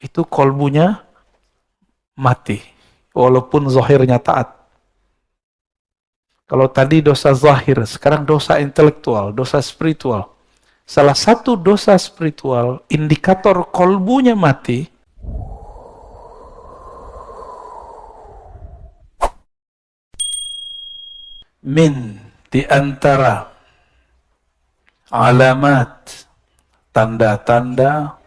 itu kolbunya mati, walaupun zahirnya taat. Kalau tadi dosa zahir, sekarang dosa intelektual, dosa spiritual. Salah satu dosa spiritual, indikator kolbunya mati, min di antara alamat, tanda-tanda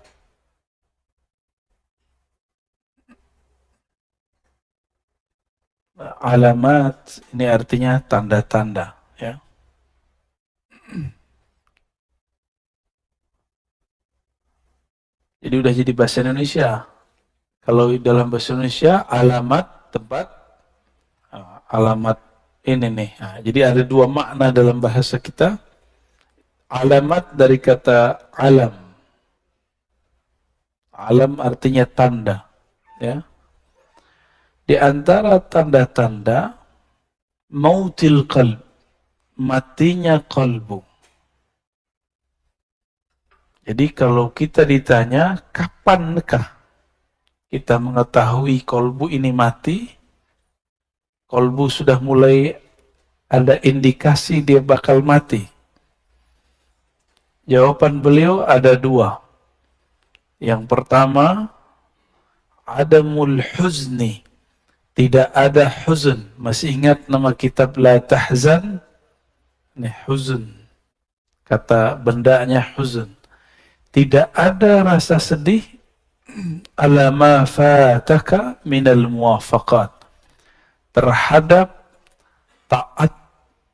alamat ini artinya tanda-tanda, ya. Jadi udah jadi bahasa Indonesia. Kalau dalam bahasa Indonesia alamat tempat, alamat ini nih. Nah, jadi ada dua makna dalam bahasa kita. Alamat dari kata alam. Alam artinya tanda, ya. Di antara tanda-tanda mautil qalb, matinya kalbu. Jadi kalau kita ditanya kapankah kita mengetahui kalbu ini mati, kalbu sudah mulai ada indikasi dia bakal mati. Jawaban beliau ada dua. Yang pertama, adamul huzni, tidak ada huzn. Masih ingat nama kitab La Tahzan? Ini huzn, kata bendanya huzn. Tidak ada rasa sedih ala ma fataka minal muwafaqat, terhadap taat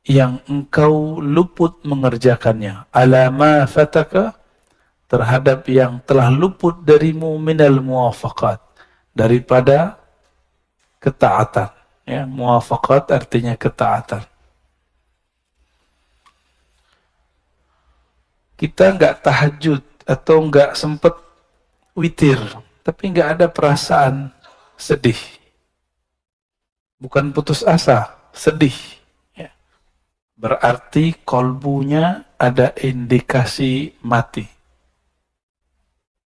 yang engkau luput mengerjakannya. Ala ma fataka, terhadap yang telah luput darimu minal muwafaqat, daripada ketaatan. Ya, muwafaqat artinya ketaatan. Kita nggak tahajud atau nggak sempet witir, tapi nggak ada perasaan sedih. Bukan putus asa, sedih. Ya. Berarti kolbunya ada indikasi mati.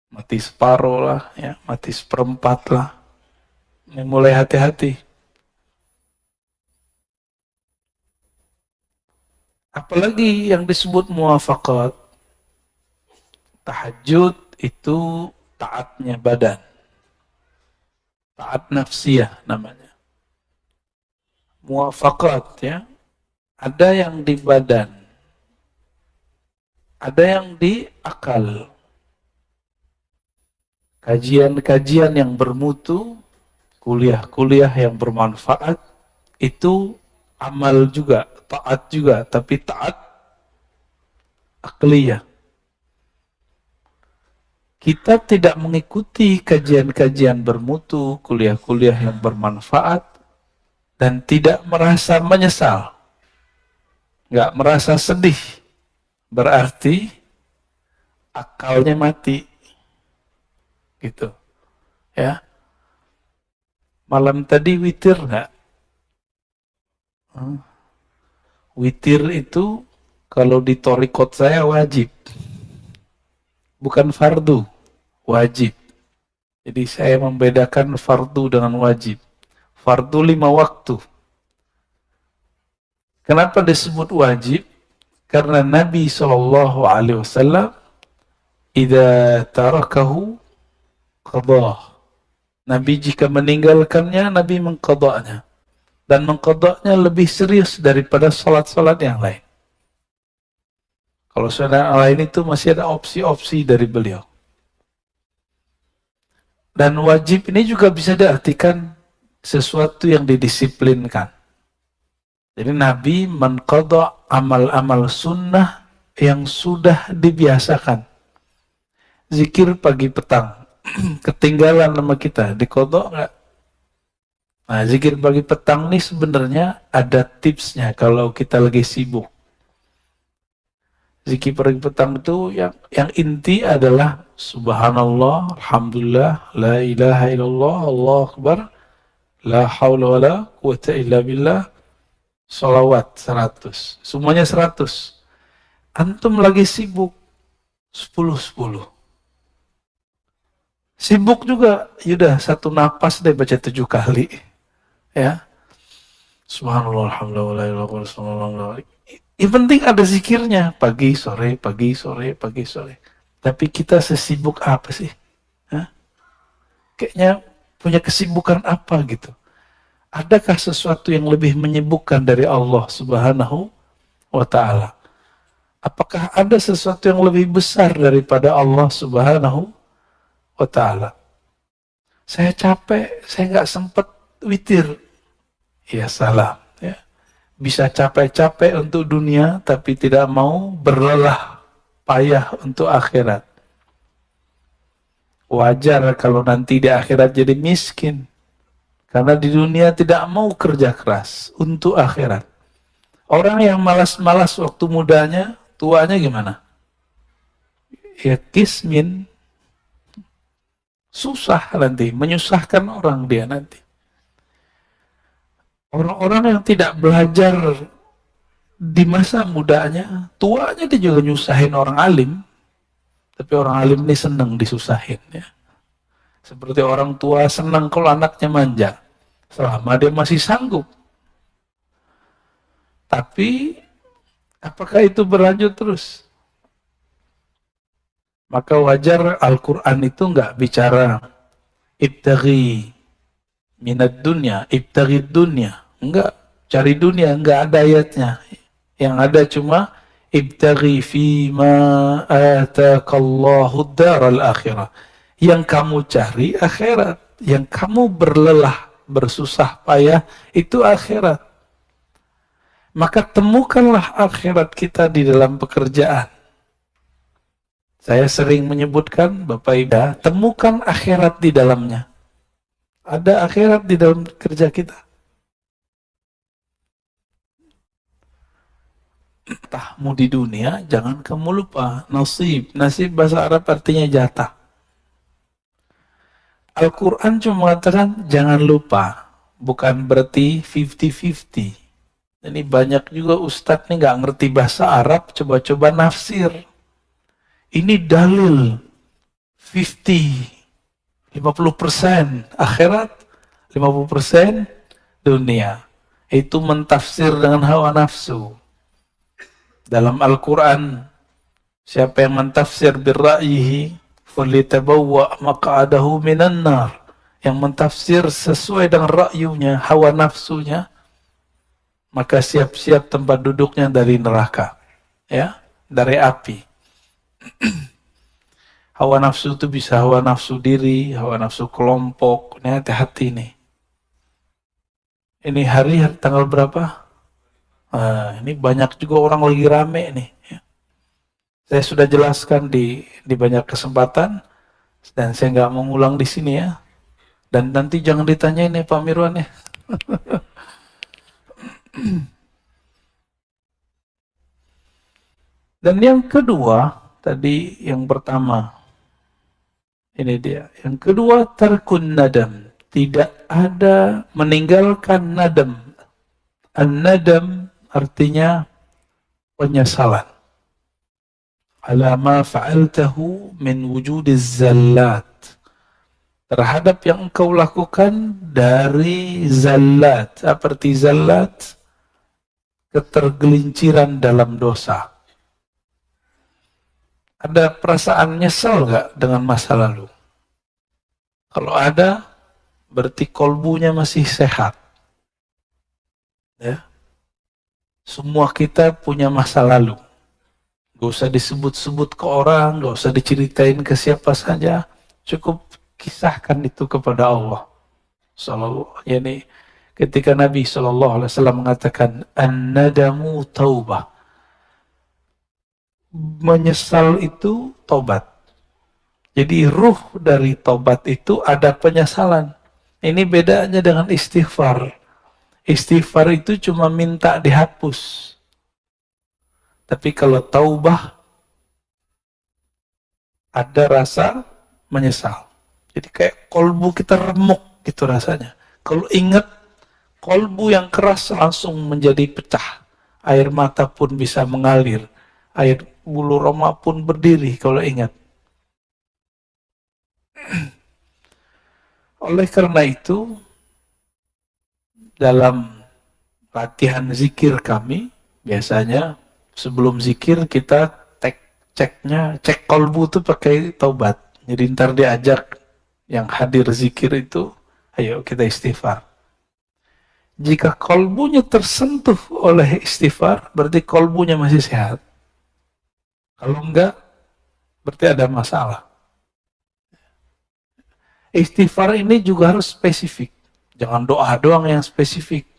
Mati separuh lah, ya, mati seperempat lah. Ini mulai hati-hati. Apalagi yang disebut muwafaqat. Tahajud itu taatnya badan. Taat nafsiyah namanya. Muwafaqat, ya. Ada yang di badan. Ada yang di akal. Kajian-kajian yang bermutu, kuliah-kuliah yang bermanfaat, itu amal juga, taat juga, tapi taat akliyah. Kita tidak mengikuti kajian-kajian bermutu, kuliah-kuliah yang bermanfaat, dan tidak merasa menyesal, nggak merasa sedih, berarti akalnya mati, gitu, ya. Malam tadi witir nggak? Witir itu kalau di thariqat saya wajib, bukan fardu, wajib. Jadi saya membedakan fardu dengan wajib. Fardu 5 waktu. Kenapa disebut wajib? Karena Nabi SAW idza tarakahu qadah. Nabi jika meninggalkannya, Nabi mengqadanya. Dan mengqadanya lebih serius daripada salat-salat yang lain. Kalau salat lain itu masih ada opsi-opsi dari beliau. Dan wajib ini juga bisa diartikan sesuatu yang didisiplinkan. Jadi Nabi menqadha amal-amal sunnah yang sudah dibiasakan. Zikir pagi petang, ketinggalan nama kita, diqadha nggak? Nah, zikir pagi petang ini sebenarnya ada tipsnya kalau kita lagi sibuk. Zikir pagi petang itu yang inti adalah subhanallah, alhamdulillah, la ilaha illallah, Allahu akbar, la haula wala quwata illa billah, salawat 100. Semuanya 100. Antum lagi sibuk 10-10. Sibuk juga, yaudah satu napas deh baca 7 kali. Ya. Subhanallah, alhamdulillah, subhanallah. Yang penting ada zikirnya, pagi, sore, pagi, sore, pagi, sore. Tapi kita sesibuk apa sih? Hah? Kayaknya punya kesibukan apa gitu. Adakah sesuatu yang lebih menyibukkan dari Allah Subhanahu wa Ta'ala? Apakah ada sesuatu yang lebih besar daripada Allah Subhanahu wa Ta'ala? Saya capek, saya nggak sempat witir. Ya salah. Ya. Bisa capek-capek untuk dunia, tapi tidak mau berlelah payah untuk akhirat. Wajar kalau nanti di akhirat jadi miskin. Karena di dunia tidak mau kerja keras untuk akhirat. Orang yang malas-malas waktu mudanya, tuanya gimana? Ya kismin. Susah nanti, menyusahkan orang dia nanti. Orang-orang yang tidak belajar di masa mudanya, tuanya dia juga nyusahin orang alim. Tapi orang alim ini senang disusahin. Ya. Seperti orang tua senang kalau anaknya manja. Selama dia masih sanggup. Tapi, apakah itu berlanjut terus? Maka wajar Al-Quran itu nggak bicara ibtaghi minad dunya, ibtaghi dunya. Enggak, cari dunia, enggak ada ayatnya. Yang ada cuma ibtaghi fima atakallahu daral akhirah. Yang kamu cari akhirat, yang kamu berlelah, bersusah payah itu akhirat. Maka temukanlah akhirat kita di dalam pekerjaan. Saya sering menyebutkan, Bapak Ibu, temukan akhirat di dalamnya. Ada akhirat di dalam kerja kita. Entahmu di dunia, jangan kamu lupa nasib. Nasib bahasa Arab artinya jatah. Al-Quran cuma mengatakan jangan lupa, bukan berarti 50-50. Ini banyak juga ustadz nih nggak ngerti bahasa Arab, coba-coba nafsir. Ini dalil 50% akhirat, 50% dunia. Itu mentafsir dengan hawa nafsu. Dalam Al-Quran, siapa yang mentafsir birra'yihi, falitabawwa maq'adahu minan nar. Yang mentafsir sesuai dengan ra'yunya, hawa nafsunya, maka siap-siap tempat duduknya dari neraka. Ya, dari api. Hawa nafsu itu bisa hawa nafsu diri, hawa nafsu kelompok. Ini hati-hati nih. Ini hari tanggal berapa? Ini banyak juga orang lagi rame nih. Saya sudah jelaskan di banyak kesempatan dan saya nggak mau ngulang di sini ya. Dan nanti jangan ditanyain nih Pak Mirwan ya. Dan yang kedua, tadi yang pertama, ini dia. Yang kedua, tarkun nadam. Tidak ada meninggalkan nadam. An-nadam artinya penyesalan. Ala ma fa'altahu min wujudiz zallat. Terhadap yang engkau lakukan dari zallat. Apa arti zallat? Ketergelinciran dalam dosa. Ada perasaan nyesel nggak dengan masa lalu? Kalau ada, berarti kolbunya masih sehat. Ya. Semua kita punya masa lalu. Gak usah disebut-sebut ke orang, gak usah diceritain ke siapa saja. Cukup kisahkan itu kepada Allah. Yani ketika Nabi SAW mengatakan, an-nadamu taubah. Menyesal itu tobat. Jadi ruh dari tobat itu ada penyesalan. Ini bedanya dengan istighfar. Istighfar itu cuma minta dihapus. Tapi kalau taubah ada rasa menyesal. Jadi kayak kolbu kita remuk gitu rasanya. Kalau ingat kolbu yang keras langsung menjadi pecah. Air mata pun bisa mengalir. Air bulu roma pun berdiri kalau ingat. Oleh karena itu, dalam latihan zikir kami, biasanya sebelum zikir kita cek kolbu tuh pakai taubat. Jadi ntar diajak yang hadir zikir itu, ayo kita istighfar. Jika kolbunya tersentuh oleh istighfar, berarti kolbunya masih sehat. Kalau enggak, berarti ada masalah. Istighfar ini juga harus spesifik. Jangan doa doang yang spesifik.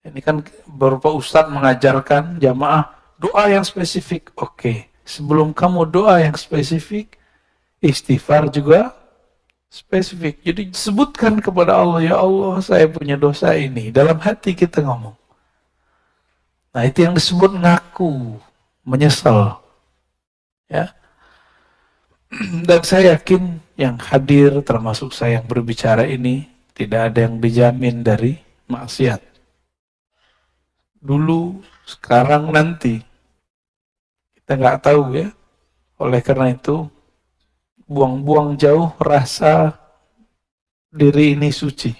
Ini kan beberapa ustadz mengajarkan jamaah doa yang spesifik. Oke, sebelum kamu doa yang spesifik, istighfar juga spesifik. Jadi sebutkan kepada Allah, ya Allah, saya punya dosa ini. Dalam hati kita ngomong. Nah, itu yang disebut ngaku, menyesal. Ya. Dan saya yakin yang hadir, termasuk saya yang berbicara ini, tidak ada yang dijamin dari maksiat. Dulu, sekarang, nanti. Kita nggak tahu ya. Oleh karena itu, buang-buang jauh rasa diri ini suci.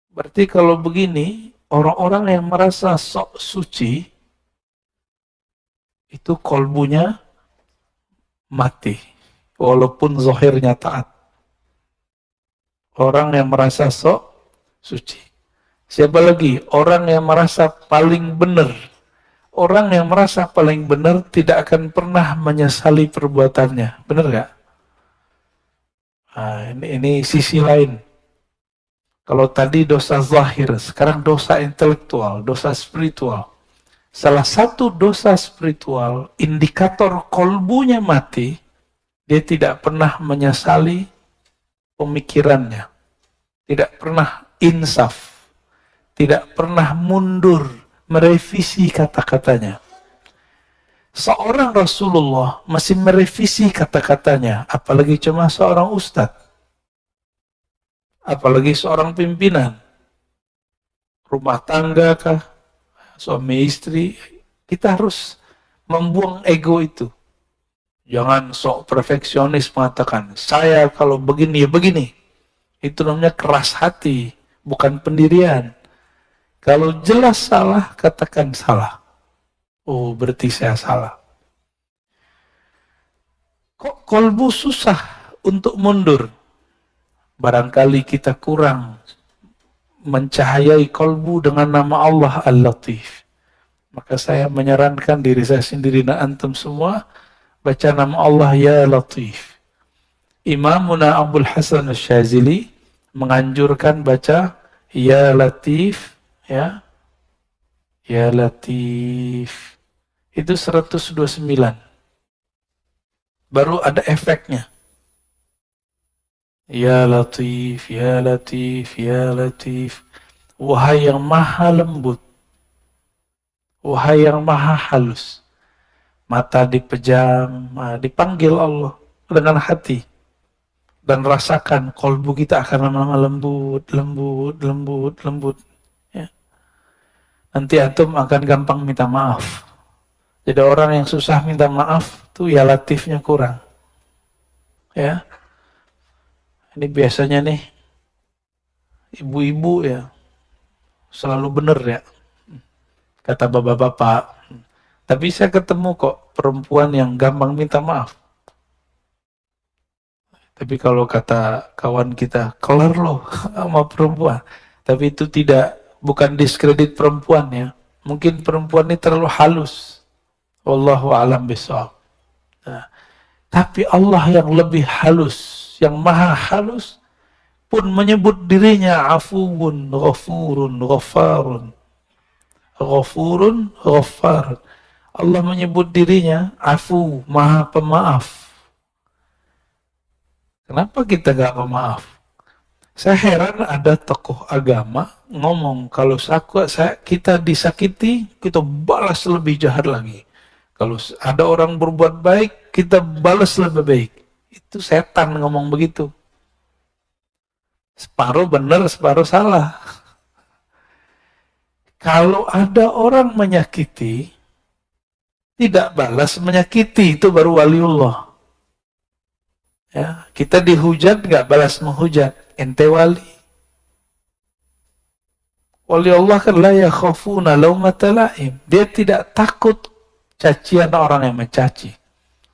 Berarti kalau begini, orang-orang yang merasa sok suci, itu kolbunya mati. Walaupun zahirnya taat. Orang yang merasa sok suci. Siapa lagi? Orang yang merasa paling benar. Orang yang merasa paling benar tidak akan pernah menyesali perbuatannya. Benar gak? Nah, ini sisi lain. Kalau tadi dosa zahir, sekarang dosa intelektual, dosa spiritual. Salah satu dosa spiritual, indikator kolbunya mati, dia tidak pernah menyesali pemikirannya. Tidak pernah insaf. Tidak pernah mundur, merevisi kata-katanya. Seorang Rasulullah masih merevisi kata-katanya, apalagi cuma seorang ustadz. Apalagi seorang pimpinan. Rumah tangga kah? Suami istri, kita harus membuang ego itu. Jangan sok perfeksionis mengatakan, saya kalau begini ya begini. Itu namanya keras hati, bukan pendirian. Kalau jelas salah, katakan salah. Oh, berarti saya salah. Kok kolbu susah untuk mundur? Barangkali kita kurang mencahayai kolbu dengan nama Allah Al-Latif. Maka saya menyarankan diri saya sendiri dan antum semua, baca nama Allah Ya Latif. Imamuna Abdul Hasan Asy-Syadzili menganjurkan baca Ya Latif, ya. Ya Latif. Itu 129. Baru ada efeknya. Ya Latif, Ya Latif, Ya Latif. Wahai yang maha lembut. Wahai yang maha halus. Mata dipejam, dipanggil Allah dengan hati. Dan rasakan kolbu kita akan lama-lama lembut, lembut, lembut, lembut. Ya. Nanti antum akan gampang minta maaf. Jadi orang yang susah minta maaf, tuh ya latifnya kurang. Ya. Ini biasanya nih, ibu-ibu ya, selalu benar ya, kata bapak-bapak. Tapi saya ketemu kok perempuan yang gampang minta maaf. Tapi kalau kata kawan kita, kelar loh sama perempuan. Tapi itu bukan diskredit perempuan ya. Mungkin perempuan ini terlalu halus. Wallahu a'lam bishawab. Nah, tapi Allah yang lebih halus, yang maha halus, pun menyebut dirinya afuwun, ghafurun, ghafarun. Ghafurun, ghafar. Allah menyebut dirinya afu, maha pemaaf. Kenapa kita gak pemaaf? Saya heran ada tokoh agama ngomong kalau kita disakiti, kita balas lebih jahat lagi. Kalau ada orang berbuat baik, kita balas lebih baik. Itu setan ngomong begitu. Separuh benar, separuh salah. Kalau ada orang menyakiti, tidak balas menyakiti, itu baru waliullah. Ya, kita dihujat nggak balas menghujat, ente wali. Wali Allah kan la yakhafuna laumata laim. Dia tidak takut cacian orang yang mencaci.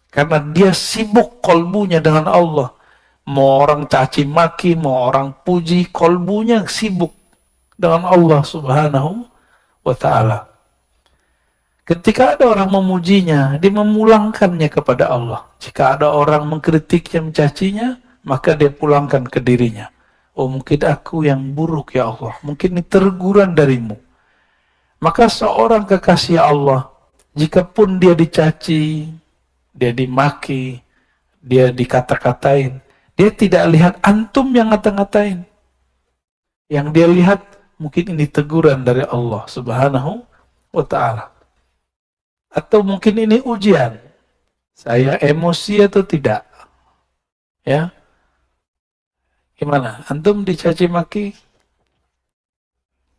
Karena dia sibuk kolbunya dengan Allah. Mau orang caci maki, mau orang puji, kolbunya sibuk dengan Allah subhanahu wa ta'ala. Ketika ada orang memujinya, dia memulangkannya kepada Allah. Jika ada orang mengkritiknya, mencacinya, maka dia pulangkan ke dirinya. Oh, mungkin aku yang buruk ya Allah. Mungkin ini teguran darimu. Maka seorang kekasih Allah, jikapun dia dicaci, dia dimaki, dia dikata-katain, dia tidak lihat antum yang ngata-ngatain. Yang dia lihat, mungkin ini teguran dari Allah subhanahu wa ta'ala. Atau mungkin ini ujian. Saya emosi atau tidak? Ya. Gimana? Antum dicaci maki?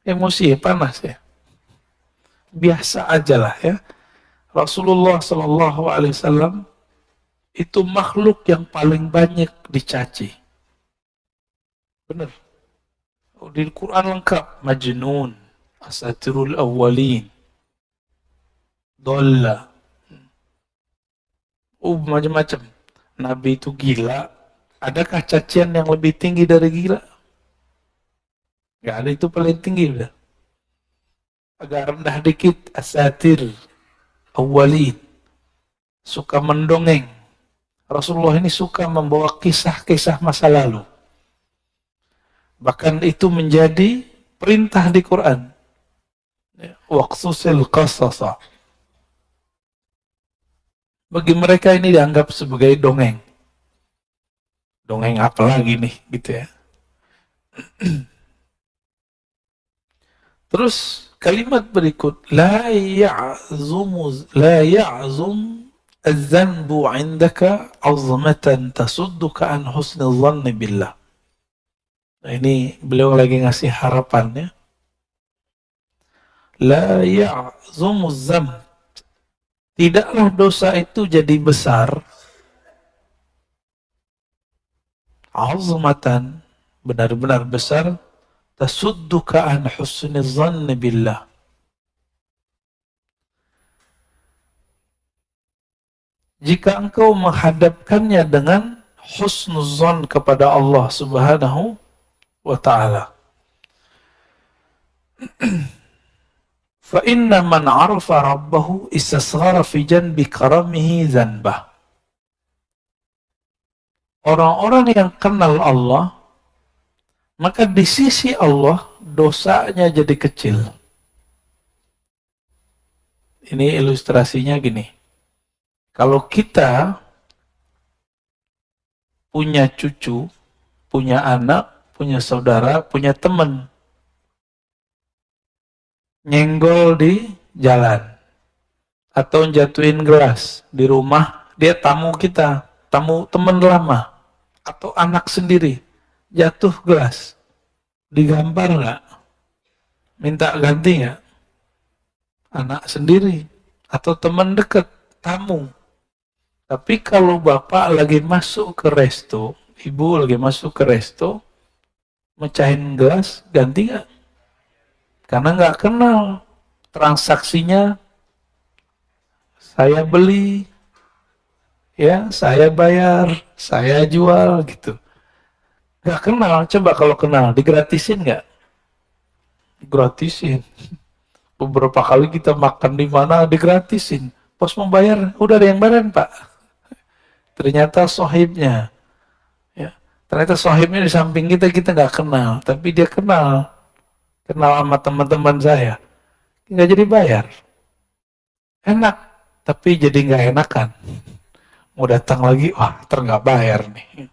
Emosi ya, panas ya? Biasa aja lah ya. Rasulullah Shallallahu Alaihi Wasallam itu makhluk yang paling banyak dicaci. Benar. Di Quran lengkap. Majnun, asatirul awwalin, dolla, macam-macam. Nabi itu gila. Adakah cacian yang lebih tinggi dari gila? Gak ada, itu paling tinggi udah. Agak rendah dikit, asatir awwalin, suka mendongeng. Rasulullah ini suka membawa kisah-kisah masa lalu. Bahkan itu menjadi perintah di Quran. Waqsusil qasasa. Bagi mereka ini dianggap sebagai dongeng. Dongeng apa lagi nih, gitu ya. Terus kalimat berikut, la ya'zum az-zanbu 'indaka 'azmatan tasudduka an husnil dhanni billah. Nah, ini beliau lagi ngasih harapannya. La ya'zum az-zanb, tidaklah dosa itu jadi besar, 'azmatan, benar-benar besar, tasudduka an husniz dhanni billah, jika engkau menghadapkannya dengan husnuzan kepada Allah subhanahu wa ta'ala. Fa inna man arafa rabbahu istasghara fi janbi karamihi zanbah. Orang-orang yang kenal Allah, maka di sisi Allah dosanya jadi kecil. Ini ilustrasinya gini. Kalau kita punya cucu, punya anak, punya saudara, punya teman, nyenggol di jalan, atau jatuhin gelas di rumah, dia tamu kita, tamu teman lama, atau anak sendiri, jatuh gelas, digampar nggak? Minta ganti nggak? Anak sendiri, atau teman dekat, tamu. Tapi kalau bapak lagi masuk ke resto, ibu lagi masuk ke resto, mecahin gelas, ganti nggak? Karena nggak kenal transaksinya, saya beli, ya saya bayar, saya jual gitu. Nggak kenal, coba kalau kenal, digratisin nggak? Gratisin. Beberapa kali kita makan di mana digratisin. Pos membayar, udah ada yang bayarin pak. Ternyata sohibnya, ya. Ternyata sohibnya di samping kita nggak kenal, tapi dia kenal sama teman-teman saya, nggak jadi bayar. Enak, tapi jadi nggak enakan. Mau datang lagi, wah nggak bayar nih.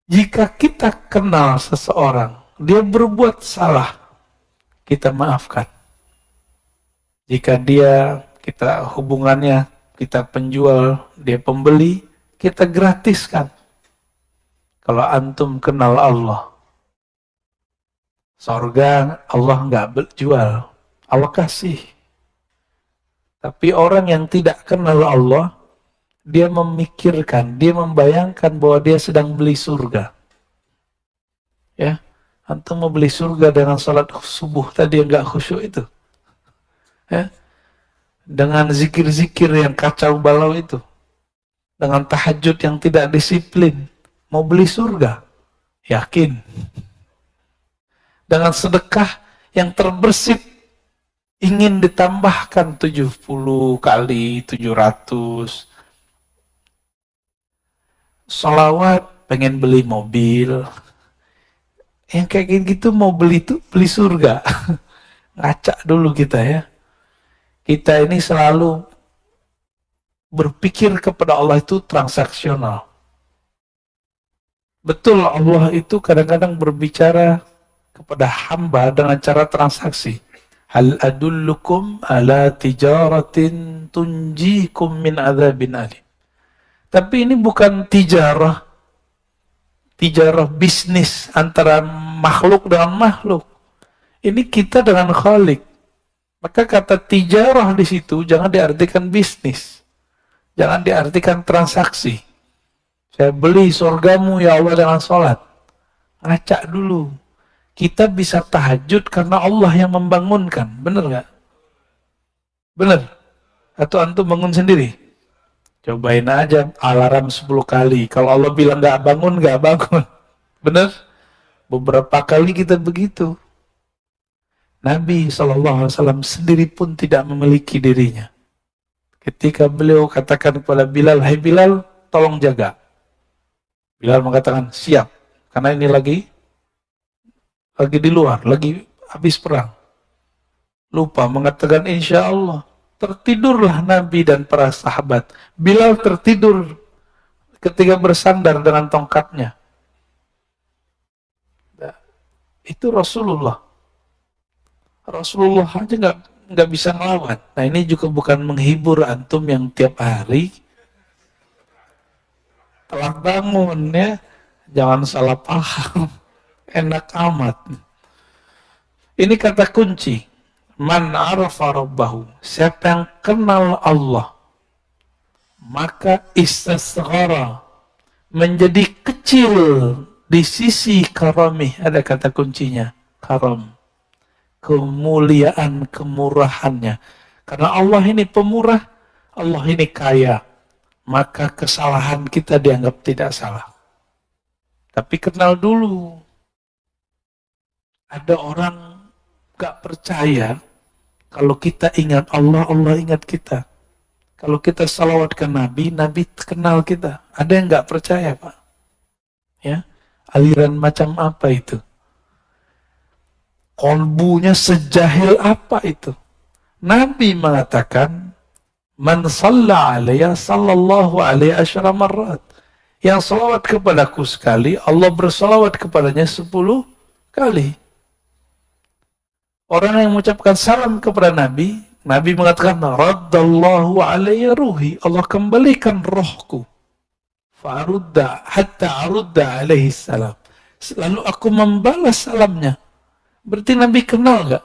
Jika kita kenal seseorang, dia berbuat salah, kita maafkan. Jika kita hubungannya, kita penjual, dia pembeli, kita gratiskan. Kalau antum kenal Allah, surga Allah nggak jual, Allah kasih. Tapi orang yang tidak kenal Allah, dia memikirkan, dia membayangkan bahwa dia sedang beli surga. Ya, antum mau beli surga dengan salat subuh tadi yang nggak khusyuk itu, ya, dengan zikir-zikir yang kacau balau itu, dengan tahajud yang tidak disiplin, mau beli surga, yakin? Dengan sedekah yang terbersit, ingin ditambahkan 70 kali 700, sholawat pengen beli mobil, yang kayak gitu mau beli surga. Ngaca dulu kita ya. Kita ini selalu berpikir kepada Allah itu transaksional. Betul, Allah itu kadang-kadang berbicara kepada hamba dengan cara transaksi. Hal adullukum ala tijaratin tunjikum min adzabin alim. Tapi ini bukan tijarah bisnis antara makhluk dengan makhluk. Ini kita dengan Khalik. Maka kata tijarah di situ jangan diartikan bisnis. Jangan diartikan transaksi. Saya beli surgamu ya Allah dengan sholat. Ngaca dulu. Kita bisa tahajud karena Allah yang membangunkan. Benar nggak? Benar? Atau antum bangun sendiri? Cobain aja alarm 10 kali. Kalau Allah bilang nggak bangun, nggak bangun. Benar? Beberapa kali kita begitu. Nabi SAW sendiri pun tidak memiliki dirinya. Ketika beliau katakan kepada Bilal, "Hai Bilal, tolong jaga." Bilal mengatakan, "Siap." Karena ini lagi di luar, lagi habis perang. Lupa mengatakan insya Allah. Tertidurlah Nabi dan para sahabat. Bilal tertidur ketika bersandar dengan tongkatnya. Itu Rasulullah. Rasulullah aja nggak bisa ngelawan. Nah, ini juga bukan menghibur antum yang tiap hari telah bangun ya. Jangan salah paham. Enak amat. Ini kata kunci. Man arafa rabbahu. Siapa yang kenal Allah, maka istasghara, menjadi kecil di sisi karamih. Ada kata kuncinya, karam. Kemuliaan, kemurahannya. Karena Allah ini pemurah, Allah ini kaya. Maka kesalahan kita dianggap tidak salah. Tapi kenal dulu. Ada orang gak percaya kalau kita ingat Allah, Allah ingat kita. Kalau kita salawat ke Nabi, Nabi kenal kita. Ada yang gak percaya, Pak? Ya, aliran macam apa itu? Kolbunya sejahil apa itu? Nabi mengatakan, "Man shalla alayya sallallahu alaihi asyara marrat." Yang salawat kepadaku sekali, Allah bersalawat kepadanya 10 kali. Orang yang mengucapkan salam kepada Nabi, Nabi mengatakan, "Raddallahu alayya ruhi." Allah kembalikan rohku. Fa'arudda hatta arudda alaihi salam. Lalu aku membalas salamnya. Berarti Nabi kenal nggak?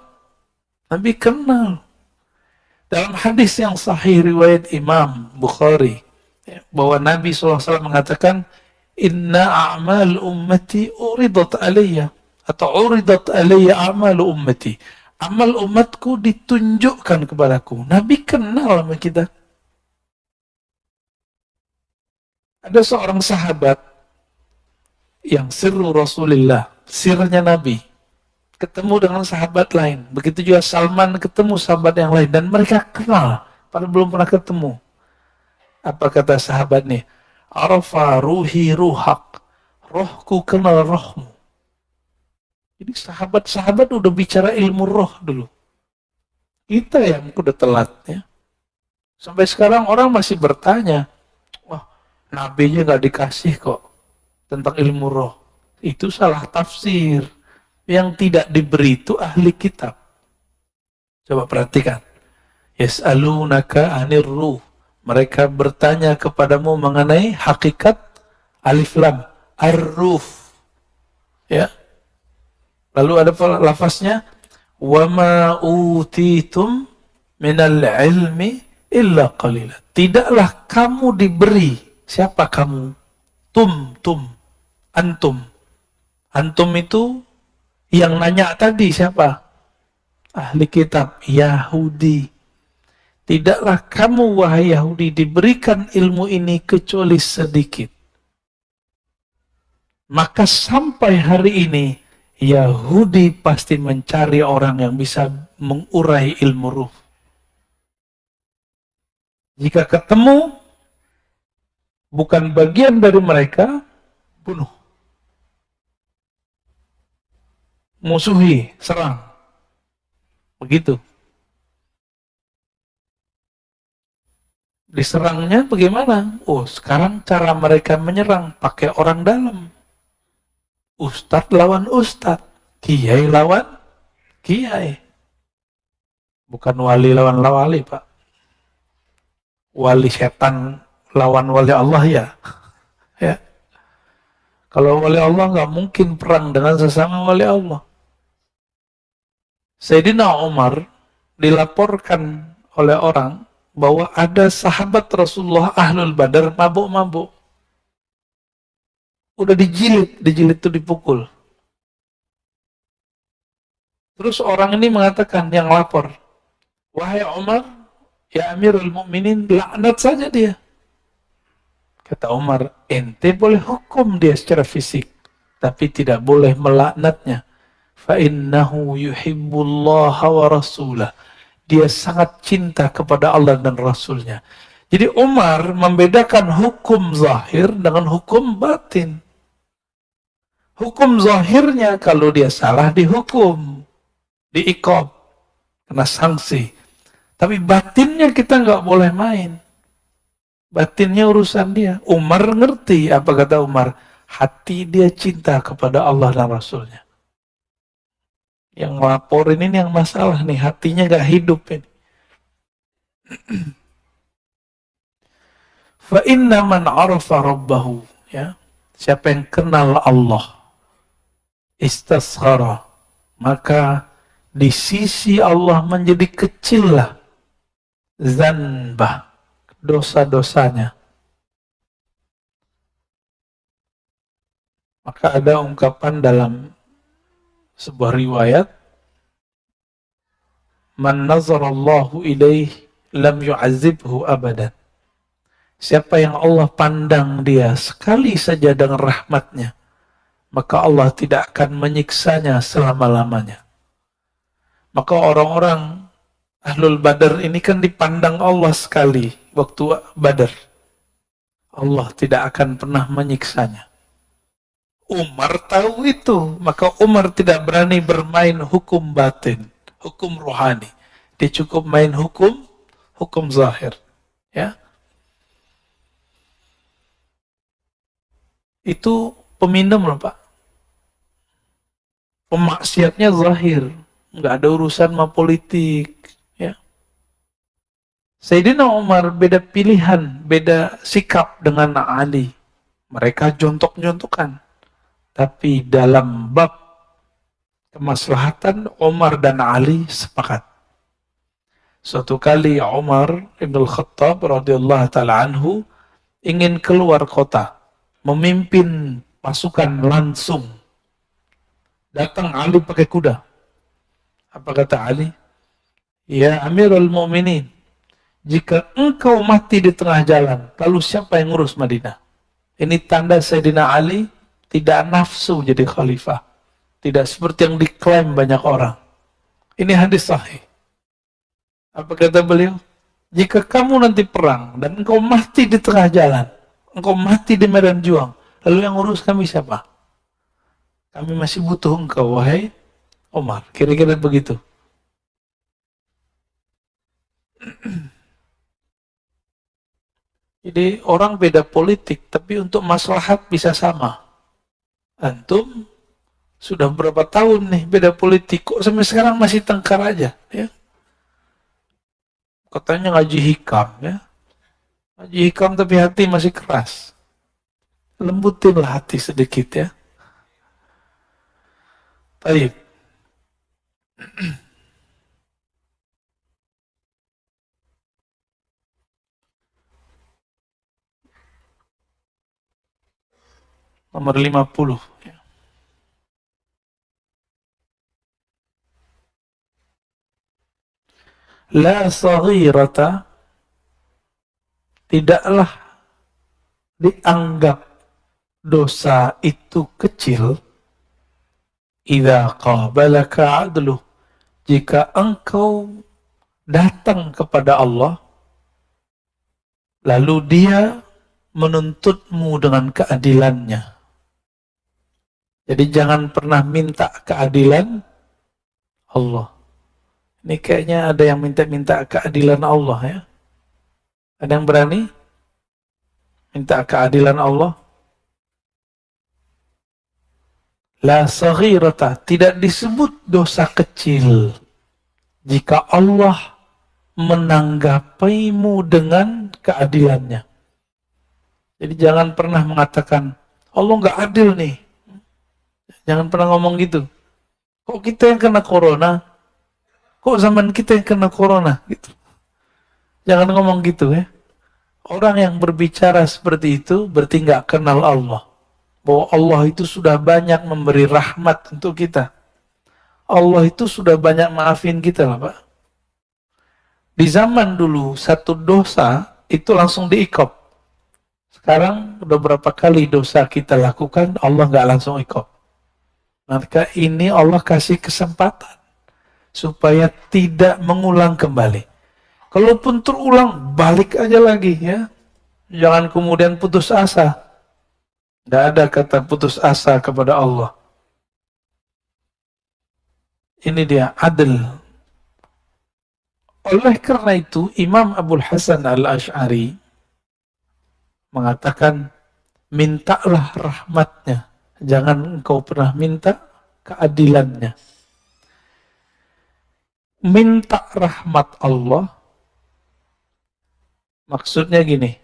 Nabi kenal. Dalam hadis yang sahih riwayat Imam Bukhari, bahwa Nabi SAW mengatakan, "Inna a'mal ummati uridat alayya." Atau uridat alayya a'malu ummati. Amal umatku ditunjukkan kepadaku. Nabi kenal sama kita. Ada seorang sahabat yang sirru Rasulullah, sirnya Nabi, ketemu dengan sahabat lain. Begitu juga Salman ketemu sahabat yang lain. Dan mereka kenal, padahal belum pernah ketemu. Apa kata sahabat nih? "Arafa ruhi ruhak." Rohku kenal rohmu. Jadi sahabat-sahabat udah bicara ilmu roh dulu. Kita yang udah telat ya. Sampai sekarang orang masih bertanya, "Wah, nabinya nggak dikasih kok tentang ilmu roh." Itu salah tafsir. Yang tidak diberi itu ahli kitab. Coba perhatikan. Yas'alunaka 'anir ruh. Mereka bertanya kepadamu mengenai hakikat alif lam ar-ruh. Ya. Lalu ada lafaznya, "Wa ma utitum minal ilmi illa qalila. Tidaklah kamu diberi. Siapa kamu? Tum. Antum. Antum itu yang nanya tadi siapa? Ahli kitab. Yahudi. Tidaklah kamu, wahai Yahudi, diberikan ilmu ini kecuali sedikit. Maka sampai hari ini, Yahudi pasti mencari orang yang bisa mengurai ilmu ruh. Jika ketemu, bukan bagian dari mereka, bunuh. Musuhi, serang. Begitu. Diserangnya bagaimana? Oh, sekarang cara mereka menyerang pakai orang dalam. Ustadz lawan ustadz, kiai lawan kiai. Bukan wali lawan wali, Pak. Wali setan lawan wali Allah ya. Ya. Kalau wali Allah nggak mungkin perang dengan sesama wali Allah. Sayyidina Umar dilaporkan oleh orang bahwa ada sahabat Rasulullah Ahlul Badar mabuk-mabuk. Udah dijilid itu dipukul. Terus orang ini mengatakan, yang lapor, wahai Umar, ya Amirul Mukminin, laknat saja dia. Kata Umar, ente boleh hukum dia secara fisik, tapi tidak boleh melaknatnya. Fa'innahu yuhibbullaha wa rasulah. Dia sangat cinta kepada Allah dan Rasulnya. Jadi Umar membedakan hukum zahir dengan hukum batin. Hukum zahirnya kalau dia salah dihukum, diiqab, kena sanksi. Tapi batinnya kita nggak boleh main. Batinnya urusan dia. Umar ngerti apa kata Umar. Hati dia cinta kepada Allah dan Rasulnya. Yang laporin ini yang masalah nih, hatinya nggak hidup ini. Fa inna man arafa rabbahu, ya. Siapa yang kenal Allah, istasghara, maka di sisi Allah menjadi kecillah zanbah, dosa-dosanya. Maka ada ungkapan dalam sebuah riwayat, man nazarallahu ilaih lam yu'azibhu abadan. Siapa yang Allah pandang dia sekali saja dengan rahmatnya, maka Allah tidak akan menyiksanya selama-lamanya. Maka orang-orang Ahlul Badar ini kan dipandang Allah sekali waktu Badar. Allah tidak akan pernah menyiksanya. Umar tahu itu, maka Umar tidak berani bermain hukum batin, hukum rohani. Dia cukup main hukum zahir. Ya, itu peminum loh Pak. Pemaksiatnya zahir, nggak ada urusan sama politik. Ya. Sayyidina Umar beda pilihan, beda sikap dengan Ali. Mereka jontok-jontokan. Tapi dalam bab kemaslahatan, Umar dan Ali sepakat. Suatu kali Umar Ibn Khattab radhiyallahu ta'ala anhu ingin keluar kota, memimpin pasukan langsung. Datang Ali pakai kuda. Apa kata Ali? Ya Amirul Mu'minin, jika engkau mati di tengah jalan, lalu siapa yang ngurus Madinah? Ini tanda Sayyidina Ali tidak nafsu jadi khalifah. Tidak seperti yang diklaim banyak orang. Ini hadis sahih. Apa kata beliau? Jika kamu nanti perang dan engkau mati di tengah jalan, engkau mati di medan juang, lalu yang ngurus kami siapa? Kami masih butuh engkau, wahai Umar. Kira-kira begitu. Jadi orang beda politik, tapi untuk maslahat bisa sama. Antum sudah berapa tahun nih beda politik, kok sampai sekarang masih tengkar aja, ya? Katanya ngaji hikam, ya. Ngaji hikam tapi hati masih keras. Lembutinlah hati sedikit, ya. Baik. nomor 50. La saghirata, tidaklah dianggap dosa itu kecil, idza qabalaka adlu, jika engkau datang kepada Allah lalu dia menuntutmu dengan keadilannya. Jadi jangan pernah minta keadilan Allah. Ini kayaknya ada yang minta-minta keadilan Allah ya. Ada yang berani minta keadilan Allah? La saghirata, tidak disebut dosa kecil jika Allah menanggapimu dengan keadilannya. Jadi jangan pernah mengatakan Allah nggak adil nih. Jangan pernah ngomong gitu. Kok kita yang kena corona? Kok zaman kita yang kena corona? Gitu. Jangan ngomong gitu ya. Orang yang berbicara seperti itu berarti nggak kenal Allah. Bahwa Allah itu sudah banyak memberi rahmat untuk kita. Allah itu sudah banyak maafin kita lah Pak. Di zaman dulu satu dosa itu langsung diikop. Sekarang udah berapa kali dosa kita lakukan Allah nggak langsung ikop. Maka ini Allah kasih kesempatan supaya tidak mengulang kembali. Kalaupun terulang, balik aja lagi ya. Jangan kemudian putus asa. Tidak ada kata putus asa kepada Allah. Ini dia adil. Oleh karena itu, Imam Abul Hasan Al-Asy'ari mengatakan, mintalah rahmatnya. Jangan engkau pernah minta keadilannya. Minta rahmat Allah, maksudnya gini,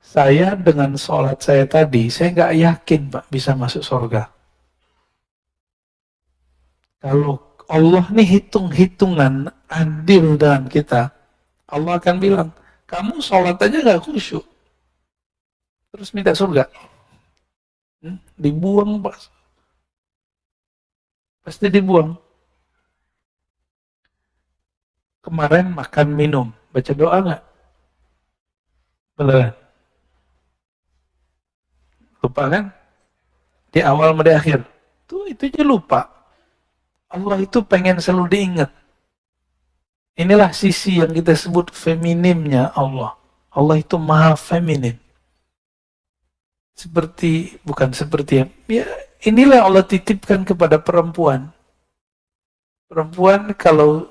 saya dengan sholat saya tadi, saya nggak yakin Pak bisa masuk surga. Kalau Allah nih hitung-hitungan adil dengan kita, Allah akan bilang, kamu sholat aja nggak khusyuk, terus minta surga. Dibuang Pak, pasti dibuang. Kemarin makan minum, baca doa nggak? Beneran? Lupa kan? Di awal sama di akhir. Itu aja lupa. Allah itu pengen selalu diingat. Inilah sisi yang kita sebut feminimnya Allah. Allah itu maha feminin. Bukan seperti ya, inilah yang Allah titipkan kepada perempuan. Perempuan kalau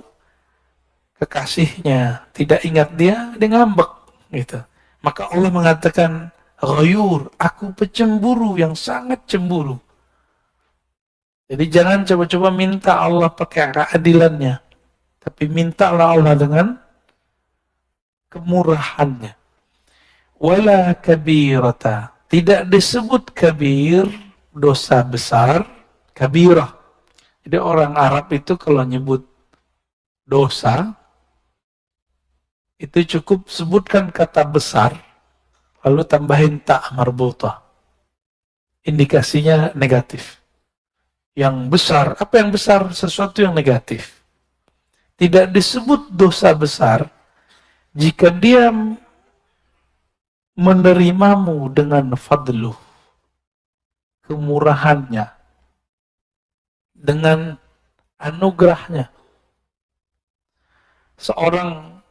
kekasihnya tidak ingat dia ngambek gitu. Maka Allah mengatakan ghayur, aku pecemburu yang sangat cemburu. Jadi jangan coba-coba minta Allah pakai keadilannya, tapi mintalah Allah dengan kemurahannya. Wala kabirata, tidak disebut kabir dosa besar, kabirah. Jadi orang Arab itu kalau nyebut dosa itu cukup sebutkan kata besar lalu tambahin ta marbutah. Indikasinya negatif. Yang besar, apa yang besar? Sesuatu yang negatif. Tidak disebut dosa besar jika dia menerimamu dengan fadluh, kemurahannya, dengan anugerahnya. Seorang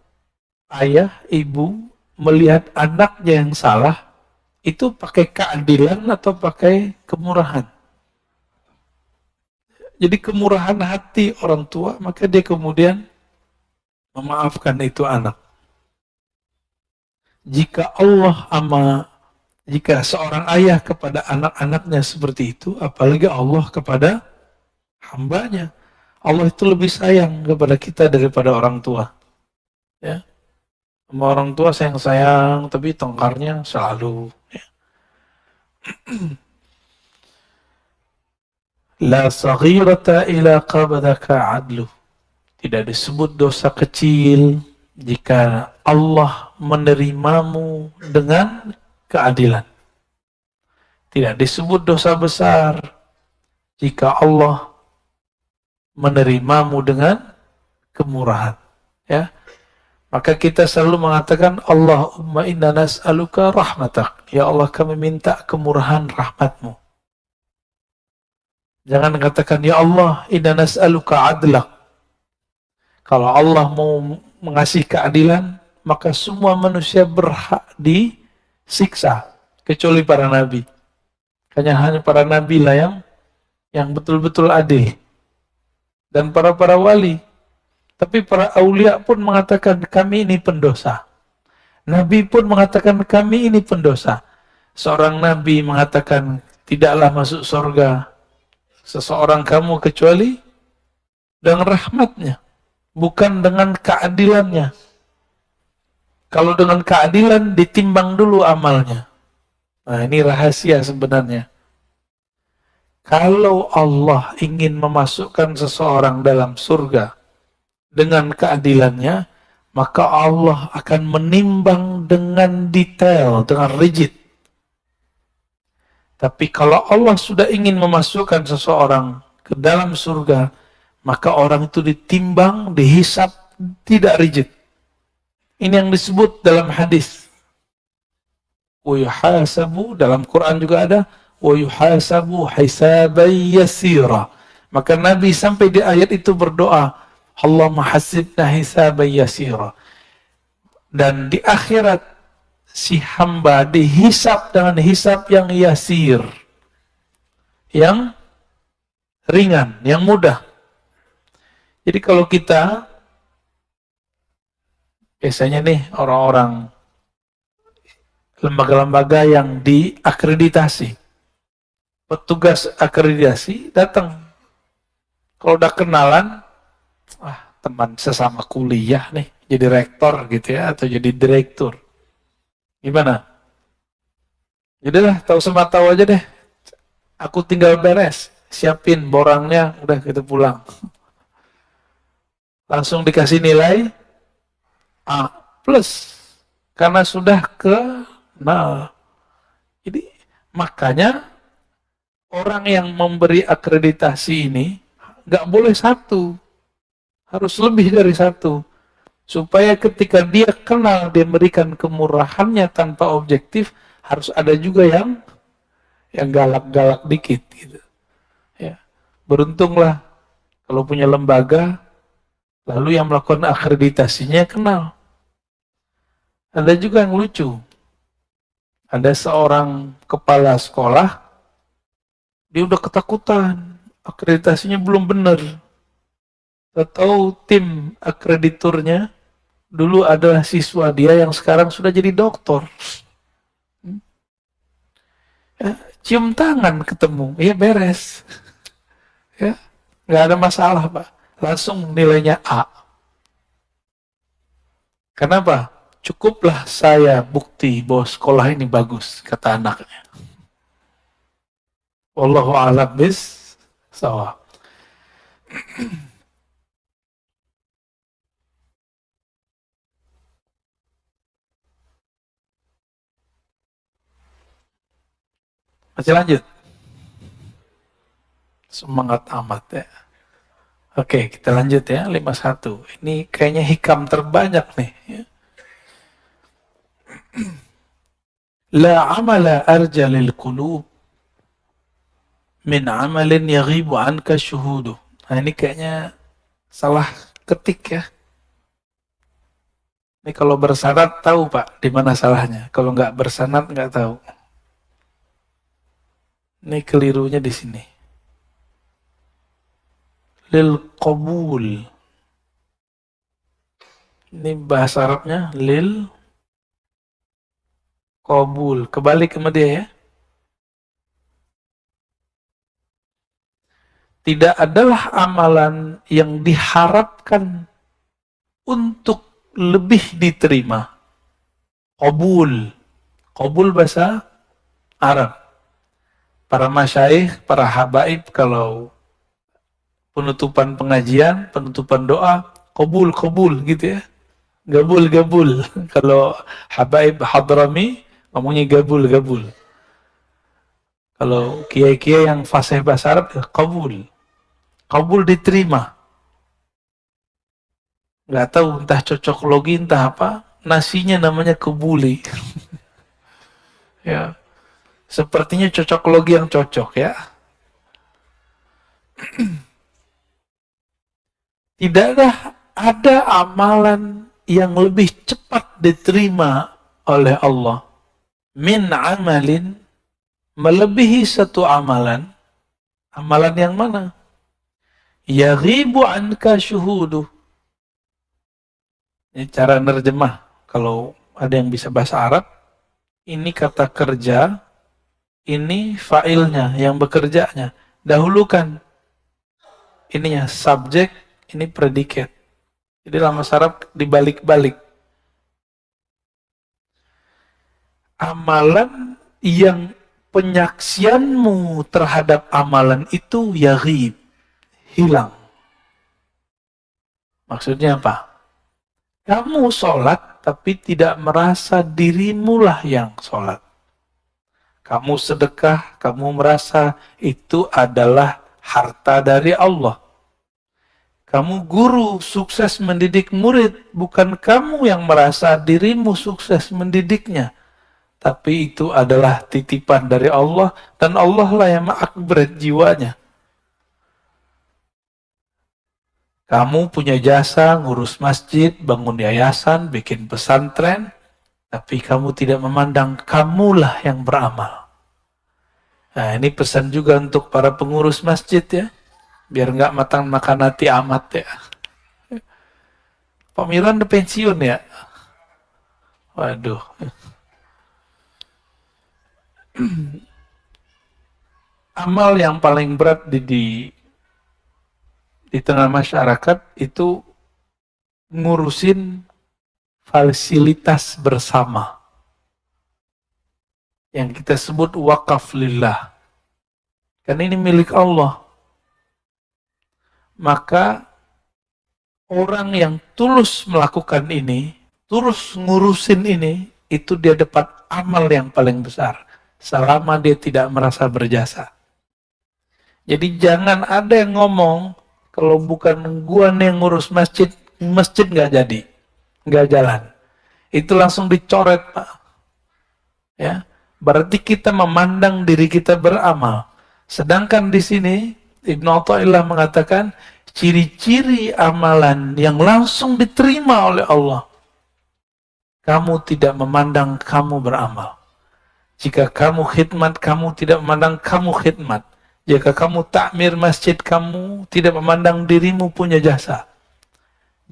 ayah, ibu melihat anaknya yang salah, itu pakai keadilan atau pakai kemurahan? Jadi kemurahan hati orang tua, maka dia kemudian memaafkan itu anak. Jika jika seorang ayah kepada anak-anaknya seperti itu, apalagi Allah kepada hambanya. Allah itu lebih sayang kepada kita daripada orang tua. Ya. Sama orang tua sayang-sayang, tapi tengkarnya selalu. Ya. La saghirata ila qabadaka adlu. Tidak disebut dosa kecil jika Allah menerimamu dengan keadilan. Tidak disebut dosa besar jika Allah menerimamu dengan kemurahan. Ya, maka kita selalu mengatakan Allahumma inna nas'aluka rahmatak. Ya Allah, kami minta kemurahan rahmatmu. Jangan katakan ya Allah inna nas'aluka adlak. Kalau Allah mau mengasih keadilan, maka semua manusia berhak disiksa kecuali para nabi. Hanya para nabi lah yang betul-betul adil. Dan para wali. Tapi para aulia pun mengatakan kami ini pendosa. Nabi pun mengatakan kami ini pendosa. Seorang nabi mengatakan tidaklah masuk surga seseorang kamu kecuali dengan rahmatnya, bukan dengan keadilannya. Kalau dengan keadilan ditimbang dulu amalnya. Nah, ini rahasia sebenarnya. Kalau Allah ingin memasukkan seseorang dalam surga dengan keadilannya, maka Allah akan menimbang dengan detail, dengan rigid. Tapi kalau Allah sudah ingin memasukkan seseorang ke dalam surga, maka orang itu ditimbang, dihisap, tidak rigid. Ini yang disebut dalam hadis. Wa yuhasabu, dalam Quran juga ada, wa yuhasabu hisaban yasira. Maka Nabi sampai di ayat itu berdoa, Allahumma hasibna hisaban yasira. Dan di akhirat si hamba dihisap dengan hisap yang yasir, yang ringan, yang mudah. Jadi kalau kita biasanya nih orang-orang lembaga-lembaga yang diakreditasi, petugas akreditasi datang, kalau udah kenalan, teman sesama kuliah nih, jadi rektor gitu ya, atau jadi direktur, gimana? Jadilah tahu sama tahu aja deh, aku tinggal beres, siapin borangnya, udah kita pulang. Langsung dikasih nilai A+, karena sudah kenal. Jadi makanya orang yang memberi akreditasi ini nggak boleh satu, harus lebih dari satu, supaya ketika dia kenal, dia memberikan kemurahannya tanpa objektif, harus ada juga yang galak-galak dikit gitu. Ya. Beruntunglah kalau punya lembaga, lalu yang melakukan akreditasinya kenal. Ada juga yang lucu. Ada seorang kepala sekolah, dia udah ketakutan, akreditasinya belum benar. Tahu tim akrediturnya dulu adalah siswa dia yang sekarang sudah jadi doktor. Ya, cium tangan ketemu, ya beres. Ya, nggak ada masalah, Pak. Langsung nilainya A. Kenapa? Cukuplah saya bukti bahwa sekolah ini bagus, kata anaknya. Wallahu a'lam bis-shawab. Masih lanjut? Semangat amat ya. Oke, kita lanjut ya, 51. Ini kayaknya hikam terbanyak nih. Ya. La amala arja lil qulub min amalin yaghibu anka syuhudu. Nah, ini kayaknya salah ketik ya. Ini kalau bersanad tahu Pak di mana salahnya. Kalau nggak bersanad nggak tahu. Ini kelirunya di sini. Lil qabul. Ini bahasa Arabnya lil qabul. Kebalik sama dia ya. Tidak adalah amalan yang diharapkan untuk lebih diterima. Qabul. Qabul bahasa Arab. Para masyaikh, para habaib kalau penutupan pengajian, penutupan doa, qabul gitu ya. Gabul. Kalau habaib hadrami ngomongnya gabul. Kalau kiai-kiai yang fasih bahasa Arab, ya kabul. Kabul diterima. Nggak tahu entah cocok logi, entah apa. Nasinya namanya kebuli. Ya, sepertinya cocok logi yang cocok ya. Tidaklah ada amalan yang lebih cepat diterima oleh Allah min amalin, melebihi satu amalan. Amalan yang mana? Yaghibu anka syuhuduh. Ini cara nerjemah. Kalau ada yang bisa bahasa Arab, ini kata kerja, ini fa'ilnya, yang bekerjanya. Dahulukan ininya subjek, ini predikat. Jadi dalam bahasa Arab dibalik-balik. Amalan yang penyaksianmu terhadap amalan itu yaghib, hilang. Maksudnya apa? Kamu sholat tapi tidak merasa dirimu lah yang sholat. Kamu sedekah, kamu merasa itu adalah harta dari Allah. Kamu guru sukses mendidik murid, bukan kamu yang merasa dirimu sukses mendidiknya. Tapi itu adalah titipan dari Allah, dan Allah lah yang mengakhirat jiwanya. Kamu punya jasa ngurus masjid, bangun yayasan, bikin pesantren, tapi kamu tidak memandang kamulah yang beramal. Nah, ini pesan juga untuk para pengurus masjid ya, biar nggak makan hati amat ya. Pak Miran udah pensiun ya? Waduh. Amal yang paling berat di tengah masyarakat itu ngurusin fasilitas bersama yang kita sebut wakaf lillah. Karena ini milik Allah. Maka orang yang tulus melakukan ini, tulus ngurusin ini, itu dia dapat amal yang paling besar selama dia tidak merasa berjasa. Jadi jangan ada yang ngomong kalau bukan gua nih yang ngurus masjid, masjid nggak jadi, nggak jalan. Itu langsung dicoret, Pak. Ya, berarti kita memandang diri kita beramal. Sedangkan di sini Ibnu Athaillah mengatakan ciri-ciri amalan yang langsung diterima oleh Allah. Kamu tidak memandang kamu beramal. Jika kamu khidmat, kamu tidak memandang kamu khidmat. Jika kamu takmir masjid, kamu tidak memandang dirimu punya jasa.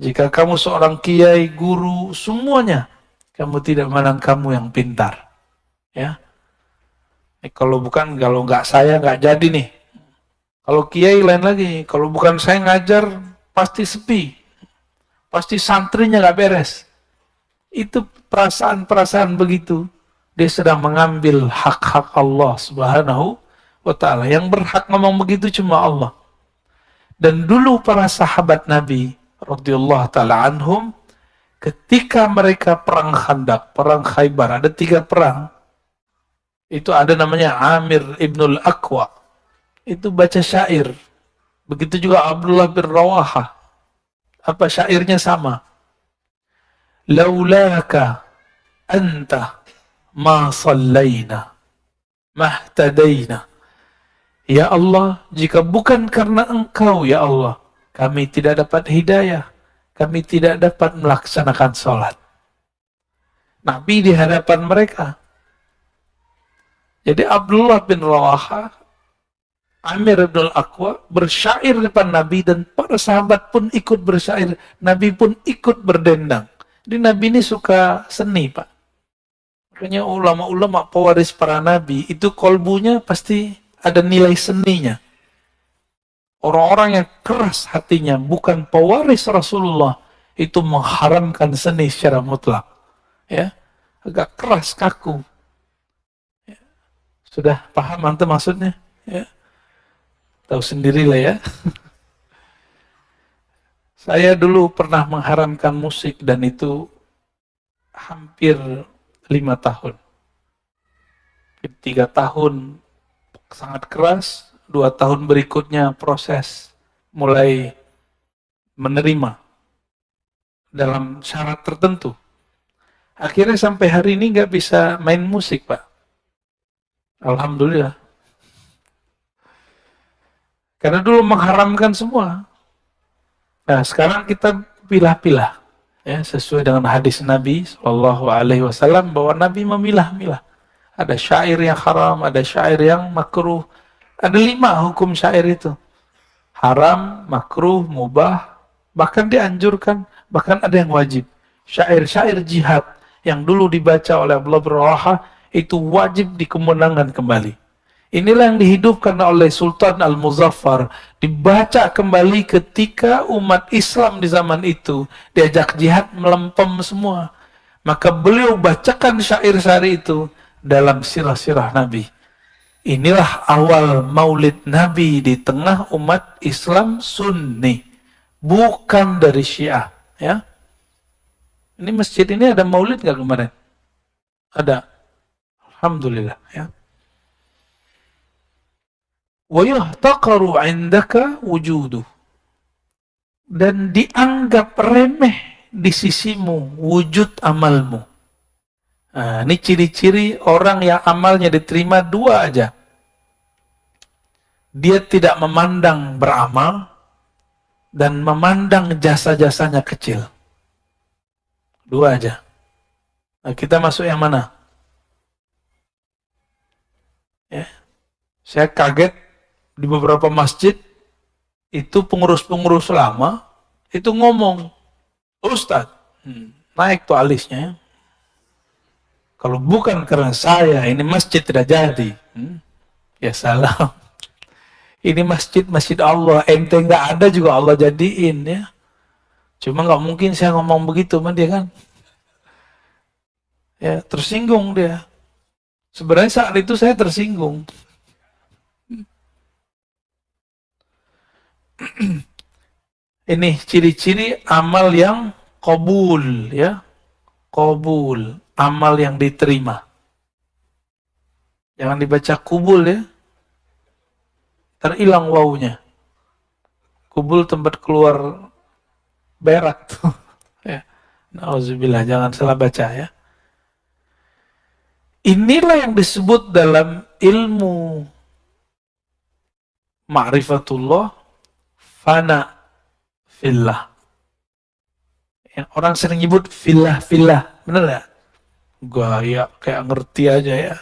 Jika kamu seorang kiai, guru, semuanya, kamu tidak memandang kamu yang pintar. Ya, kalau nggak saya nggak jadi nih. Kalau kiai lain lagi, kalau bukan saya ngajar, pasti sepi. Pasti santrinya nggak beres. Itu perasaan-perasaan begitu. Dia sedang mengambil hak-hak Allah Subhanahu wa ta'ala. Yang berhak ngomong begitu cuma Allah. Dan dulu para sahabat Nabi radhiyallahu ta'ala anhum, ketika mereka perang Khandaq, perang Khaybar, ada 3 perang. Itu ada namanya Amir ibnul Aqwa. Itu baca syair. Begitu juga Abdullah bin Rawaha. Apa syairnya sama? Laulaka anta ma sallayna mahtadaina. Ya Allah, jika bukan karena Engkau ya Allah, kami tidak dapat hidayah, kami tidak dapat melaksanakan sholat. Nabi di hadapan mereka. Jadi Abdullah bin Rawaha, Amir bin Al-Aqwa bersyair depan Nabi, dan para sahabat pun ikut bersyair. Nabi pun ikut berdendang. Jadi Nabi ini suka seni, Pak. Makanya ulama-ulama pewaris para nabi itu kolbunya pasti ada nilai seninya. Orang-orang yang keras hatinya, bukan pewaris Rasulullah, itu mengharamkan seni secara mutlak. Ya, agak keras, kaku. Ya. Sudah paham antum maksudnya? Ya. Tahu sendirilah ya. Saya dulu pernah mengharamkan musik, dan itu hampir 5 tahun. 3 tahun sangat keras. 2 tahun berikutnya proses mulai menerima dalam syarat tertentu. Akhirnya sampai hari ini nggak bisa main musik, Pak. Alhamdulillah. Karena dulu mengharamkan semua. Nah, sekarang kita pilah-pilah, ya, sesuai dengan hadis Nabi Shallallahu Alaihi Wasallam bahwa Nabi memilah-milah. Ada syair yang haram, ada syair yang makruh. Ada 5 hukum syair itu. Haram, makruh, mubah, bahkan dianjurkan, bahkan ada yang wajib. Syair-syair jihad yang dulu dibaca oleh Abdullah bin Rawaha itu wajib dikemenangan kembali. Inilah yang dihidupkan oleh Sultan Al-Muzaffar, dibaca kembali ketika umat Islam di zaman itu diajak jihad melempem semua. Maka beliau bacakan syair-syair itu dalam sirah-sirah Nabi. Inilah awal maulid Nabi di tengah umat Islam Sunni, bukan dari Syiah. Ya, ini masjid ini ada maulid nggak kemarin? Ada. Alhamdulillah. Ya. Wa yuhtaqaru 'indaka wujuduh. Dan dianggap remeh di sisimu wujud amalmu. Nah, ini ciri-ciri orang yang amalnya diterima 2 aja. Dia tidak memandang beramal dan memandang jasa-jasanya kecil. 2 aja. Nah, kita masuk yang mana? Ya. Saya kaget di beberapa masjid itu pengurus-pengurus lama itu ngomong, Ustadz, naik tuh alisnya. Kalau bukan karena saya, ini masjid tidak jadi. Ya salam. Ini masjid Allah, ente nggak ada juga Allah jadiin ya. Cuma nggak mungkin saya ngomong begitu sama dia kan. Ya tersinggung dia. Sebenarnya saat itu saya tersinggung. Ini ciri-ciri amal yang qabul ya. Qabul, amal yang diterima. Jangan dibaca kubul ya. Terhilang wawunya. Kubul tempat keluar berak tuh. Ya. Nauzubillah, jangan salah baca ya. Inilah yang disebut dalam ilmu ma'rifatullah fana fillah. Ya, orang sering nyebut fillah, bener gak? Gua ya kayak ngerti aja ya.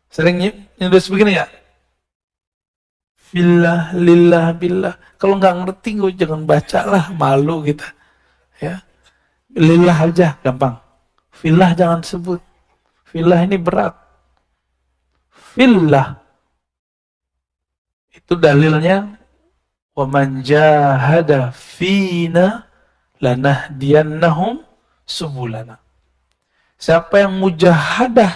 Sering nyebut begini ya? Fillah, lillah, billah. Kalau nggak ngerti, gue jangan baca lah, malu kita. Ya, lillah aja, gampang. Fillah jangan sebut. Fillah ini berat. Fillah itu dalilnya, wa man jahada fina lanahdiyannahum subulana. Siapa yang mujahadah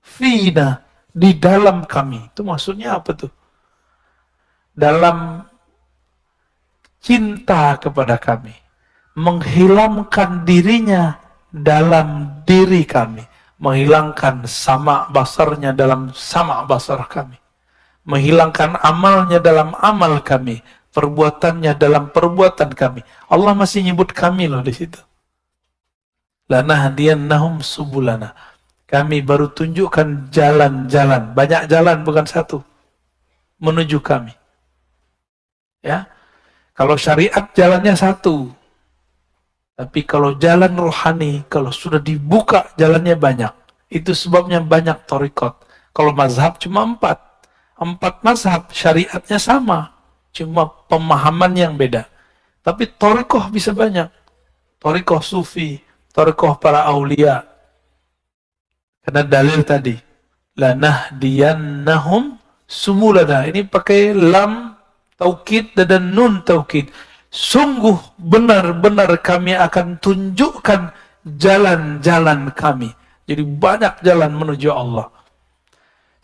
fina di dalam kami, itu maksudnya apa tuh? Dalam cinta kepada kami, menghilangkan dirinya dalam diri kami, menghilangkan sama basarnya dalam sama basar kami, menghilangkan amalnya dalam amal kami, perbuatannya dalam perbuatan kami. Allah masih nyebut kami loh di situ. Lanahdiyannahum subulana. Kami baru tunjukkan jalan-jalan, banyak jalan bukan satu, menuju kami. Ya, kalau syariat jalannya satu, tapi kalau jalan rohani, kalau sudah dibuka jalannya banyak. Itu sebabnya banyak thariqat. Kalau mazhab cuma 4 mazhab, syariatnya sama, cuma pemahaman yang beda. Tapi thariqah bisa banyak. Thariqah sufi, thariqah para aulia. Karena dalil tadi, lanahdiyannahum sumulana. Ini pakai lam taukid dan nun taukid. Sungguh benar-benar kami akan tunjukkan jalan-jalan kami. Jadi banyak jalan menuju Allah.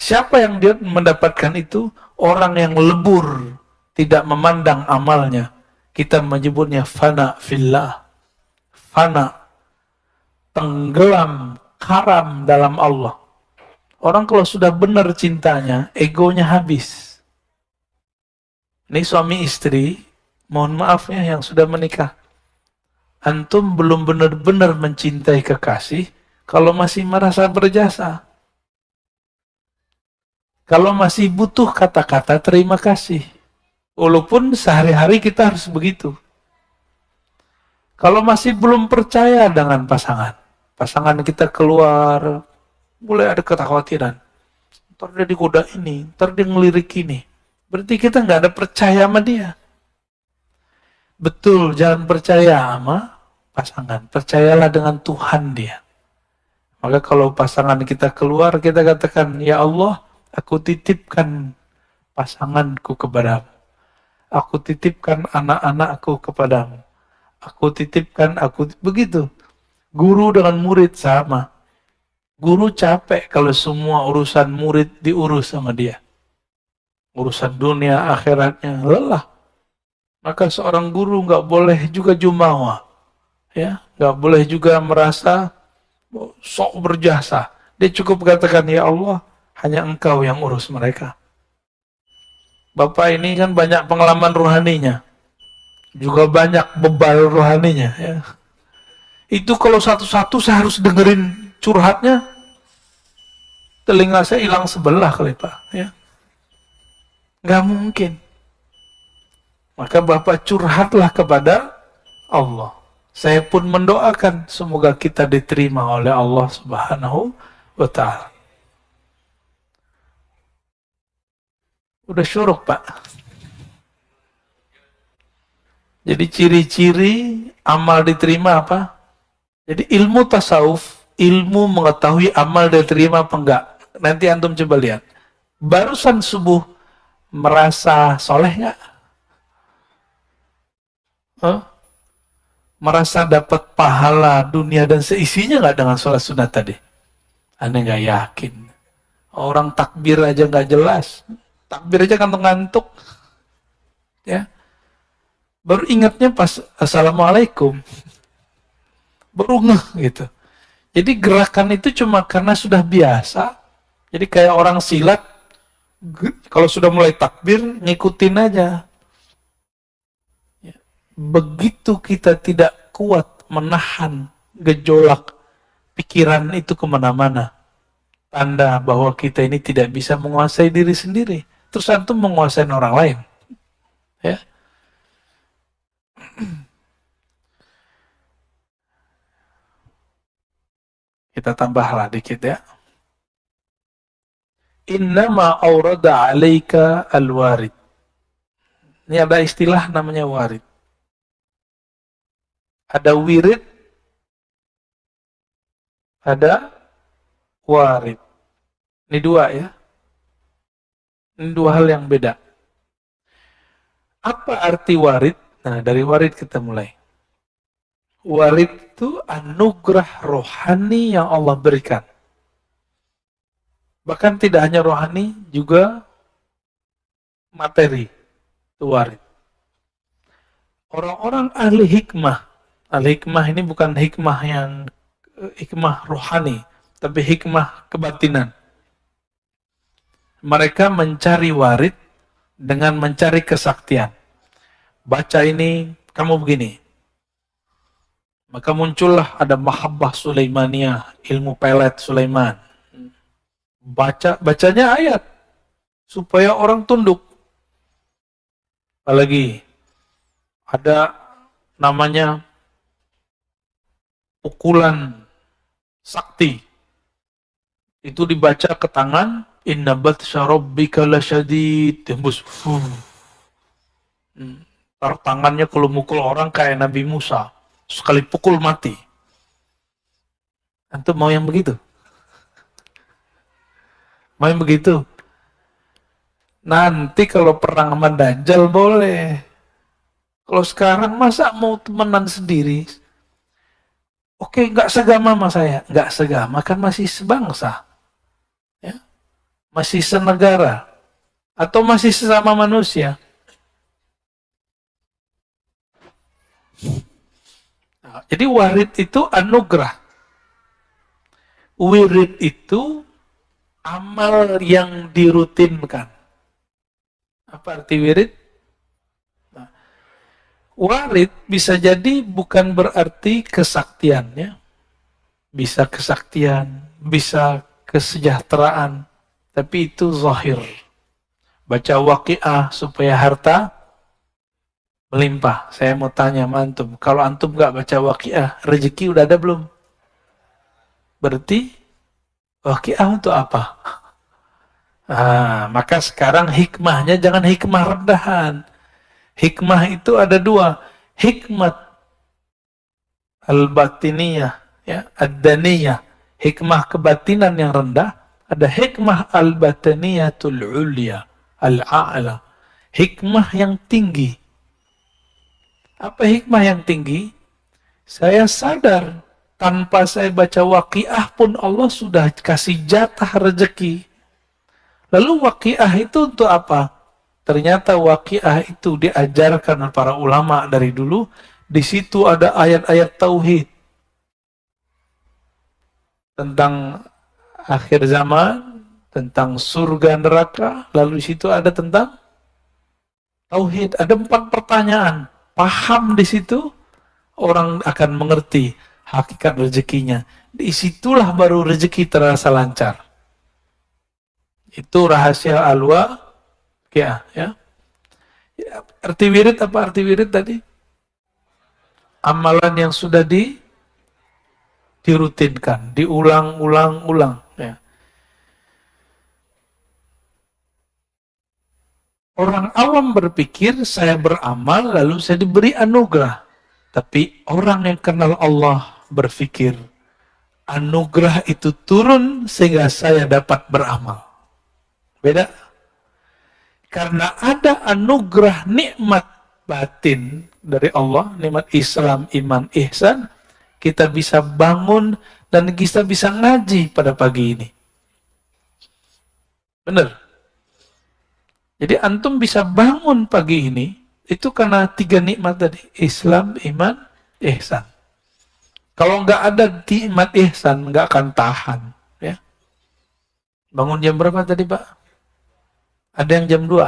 Siapa yang dia mendapatkan itu? Orang yang lebur, tidak memandang amalnya. Kita menyebutnya fana fillah. Fana, tenggelam, karam dalam Allah. Orang kalau sudah benar cintanya, egonya habis. Ini suami istri, mohon maaf ya yang sudah menikah. Antum belum benar-benar mencintai kekasih kalau masih merasa berjasa. Kalau masih butuh kata-kata terima kasih. Walaupun sehari-hari kita harus begitu. Kalau masih belum percaya dengan pasangan, pasangan kita keluar, mulai ada kekhawatiran. Ntar dia digoda ini, ntar dia ngelirik ini. Berarti kita nggak ada percaya sama dia. Betul, jangan percaya sama pasangan. Percayalah dengan Tuhan dia. Maka kalau pasangan kita keluar, kita katakan, ya Allah, aku titipkan pasanganku kepadamu. Aku titipkan anak-anakku kepadamu. Aku titipkan, begitu. Guru dengan murid sama. Guru capek kalau semua urusan murid diurus sama dia. Urusan dunia, akhiratnya, lelah. Maka seorang guru nggak boleh juga jumawa. Ya, nggak boleh juga merasa sok berjasa. Dia cukup katakan, ya Allah, hanya engkau yang urus mereka. Bapak ini kan banyak pengalaman rohaninya. Juga banyak bebal rohaninya. Ya. Itu kalau satu-satu saya harus dengerin curhatnya, telinga saya hilang sebelah kali Pak. Ya. Nggak mungkin. Maka Bapak curhatlah kepada Allah. Saya pun mendoakan semoga kita diterima oleh Allah Subhanahu wa Ta'ala. Udah syuruk Pak. Jadi ciri-ciri amal diterima apa? Jadi ilmu tasawuf, ilmu mengetahui amal diterima apa enggak. Nanti antum coba lihat. Barusan subuh merasa soleh enggak? Merasa dapat pahala dunia dan seisinya enggak dengan sholat sunat tadi? Anda enggak yakin. Orang takbir aja enggak jelas. Takbir aja ngantuk-ngantuk. Ya. Baru ingatnya pas Assalamualaikum. Baru ngeh gitu. Jadi gerakan itu cuma karena sudah biasa. Jadi kayak orang silat, kalau sudah mulai takbir, ngikutin aja. Begitu kita tidak kuat menahan gejolak pikiran itu kemana-mana, tanda bahwa kita ini tidak bisa menguasai diri sendiri. Terus antum menguasai orang lain. Ya. Kita tambahlah dikit ya. Innama aurada alaika al-warid. Ini ada istilah namanya warid. Ada wirid, ada warid. Ini dua ya. Ini dua hal yang beda. Apa arti warid? Nah, dari warid kita mulai. Warid itu anugerah rohani yang Allah berikan. Bahkan tidak hanya rohani, juga materi. Itu warid. Orang-orang ahli hikmah. Ahli hikmah ini bukan hikmah yang hikmah rohani, tapi hikmah kebatinan. Mereka mencari warid dengan mencari kesaktian. Baca ini, kamu begini. Maka muncullah ada mahabbah Sulaimaniyah, ilmu pelet Sulaiman. Bacanya ayat supaya orang tunduk. Apalagi ada namanya pukulan sakti. Itu dibaca ke tangan, inna batsya rabbika lasyadid, tembus. Taruh tangannya kalau mukul orang kayak Nabi Musa. Sekali pukul mati. Antum mau yang begitu? Mau yang begitu? Nanti kalau perang sama Dajjal boleh. Kalau sekarang masa mau temenan sendiri? Oke, nggak segama sama saya. Nggak segama, kan masih sebangsa. Ya? Masih senegara. Atau masih sesama manusia. Jadi warid itu anugerah. Wirid itu amal yang dirutinkan. Apa arti wirid? Nah, warid bisa jadi bukan berarti kesaktian, ya. Bisa kesaktian, bisa kesejahteraan, tapi itu zahir. Baca waqiah supaya harta melimpah. Saya mau tanya sama antum, kalau antum nggak baca waqiah, rezeki udah ada belum? Berarti waqiah untuk apa? Maka sekarang hikmahnya jangan hikmah rendahan. Hikmah itu ada dua. Hikmat al-batiniyah, ya, ad-daniyah. Hikmah kebatinan yang rendah. Ada hikmah al-batiniyatul ulya, al-a'la. Hikmah yang tinggi. Apa hikmah yang tinggi? Saya sadar tanpa saya baca waqiah pun Allah sudah kasih jatah rezeki. Lalu waqiah itu untuk apa? Ternyata waqiah itu diajarkan para ulama dari dulu. Di situ ada ayat-ayat tauhid tentang akhir zaman, tentang surga neraka. Lalu di situ ada tentang tauhid. Ada 4 pertanyaan. Paham di situ, orang akan mengerti hakikat rezekinya. Disitulah baru rezeki terasa lancar. Itu rahasia alwa, ya. Arti wirid apa arti wirid tadi? Amalan yang sudah dirutinkan, diulang-ulang-ulang. Ya. Orang awam berpikir saya beramal lalu saya diberi anugerah. Tapi orang yang kenal Allah berpikir anugerah itu turun sehingga saya dapat beramal. Beda. Karena ada anugerah nikmat batin dari Allah, nikmat Islam, iman, ihsan, kita bisa bangun dan kita bisa ngaji pada pagi ini. Benar. Jadi antum bisa bangun pagi ini, itu karena 3 nikmat tadi. Islam, iman, ihsan. Kalau nggak ada nikmat ihsan, nggak akan tahan. Ya. Bangun jam berapa tadi Pak? Ada yang jam 2,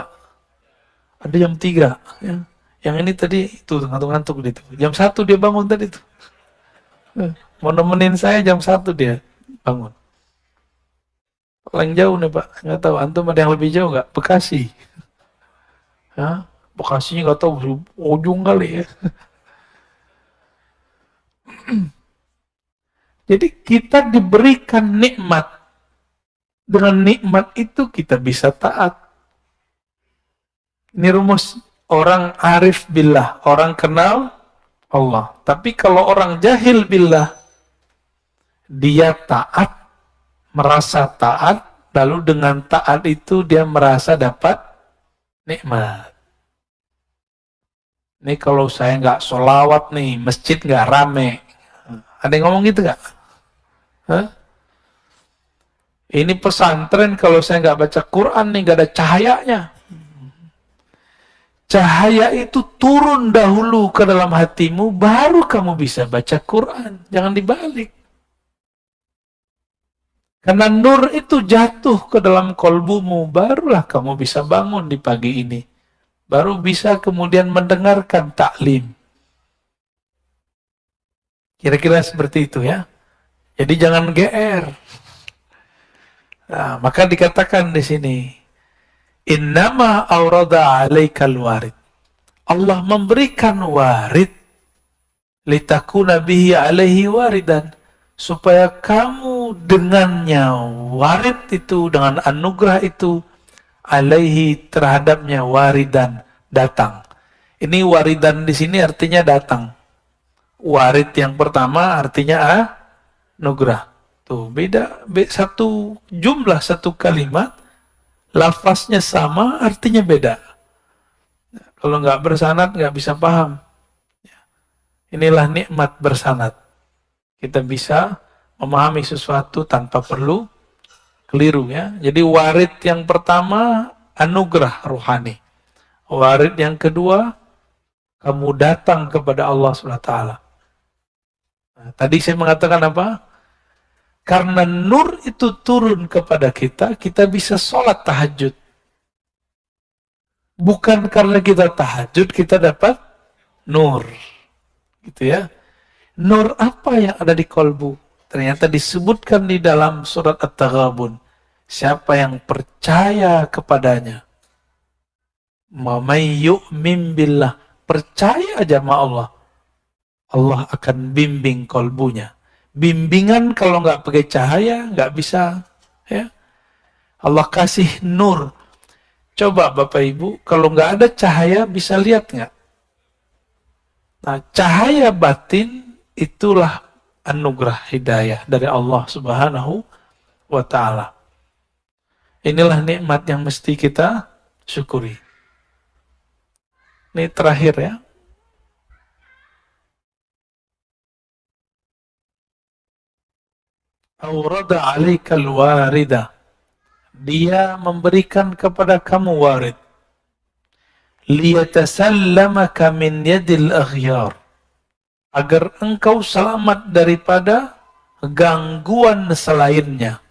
ada jam 3. Ya. Yang ini tadi itu ngantuk-ngantuk gitu. Jam 1 dia bangun tadi tuh. Mau nemenin saya jam 1 dia bangun. Paling jauh nih Pak, nggak tahu. Antum ada yang lebih jauh nggak? Bekasi. Ya, Bekasinya nggak tahu ujung kali ya. Jadi kita diberikan nikmat. Dengan nikmat itu kita bisa taat. Ini rumus orang arif billah, orang kenal Allah. Tapi kalau orang jahil billah, dia taat, merasa taat, lalu dengan taat itu dia merasa dapat nikmat. Ini kalau saya nggak sholawat nih, masjid nggak rame. Ada yang ngomong gitu nggak? Ini pesantren kalau saya nggak baca Quran nih, nggak ada cahayanya. Cahaya itu turun dahulu ke dalam hatimu, baru kamu bisa baca Quran. Jangan dibalik. Karena nur itu jatuh ke dalam kolbumu, barulah kamu bisa bangun di pagi ini. Baru bisa kemudian mendengarkan taklim. Kira-kira seperti itu ya. Jadi jangan GR. Nah, maka dikatakan di sini, innama aurada alaikal warid. Allah memberikan warid litakuna bihi alaihi waridan, supaya kamu dengannya warid itu, dengan anugerah itu, alaihi terhadapnya waridan, datang. Ini waridan di sini artinya datang. Warid yang pertama artinya anugerah. Tuh beda, satu jumlah, satu kalimat, lafaznya sama, artinya beda. Kalau nggak bersanad nggak bisa paham. Inilah nikmat bersanad. Kita bisa memahami sesuatu tanpa perlu keliru ya. Jadi warid yang pertama anugerah rohani. Warid yang kedua kamu datang kepada Allah SWT. Nah, tadi saya mengatakan apa? Karena nur itu turun kepada kita, kita bisa sholat tahajud. Bukan karena kita tahajud, kita dapat nur. Gitu ya. Nur apa yang ada di kolbu? Ternyata disebutkan di dalam surat At-Taghabun. Siapa yang percaya kepadanya, may yu'min billah, percaya aja sama Allah, Allah akan bimbing kolbunya. Bimbingan kalau nggak pakai cahaya nggak bisa, ya. Allah kasih nur. Coba Bapak Ibu, kalau nggak ada cahaya bisa lihat nggak? Nah, cahaya batin itulah anugerah hidayah dari Allah Subhanahu wa Ta'ala. Inilah nikmat yang mesti kita syukuri. Ini terakhir ya. Awrada 'alaikal warida. Dia memberikan kepada kamu warid. Liyatasallamaka min yadil aghyar. Agar engkau selamat daripada gangguan selainnya.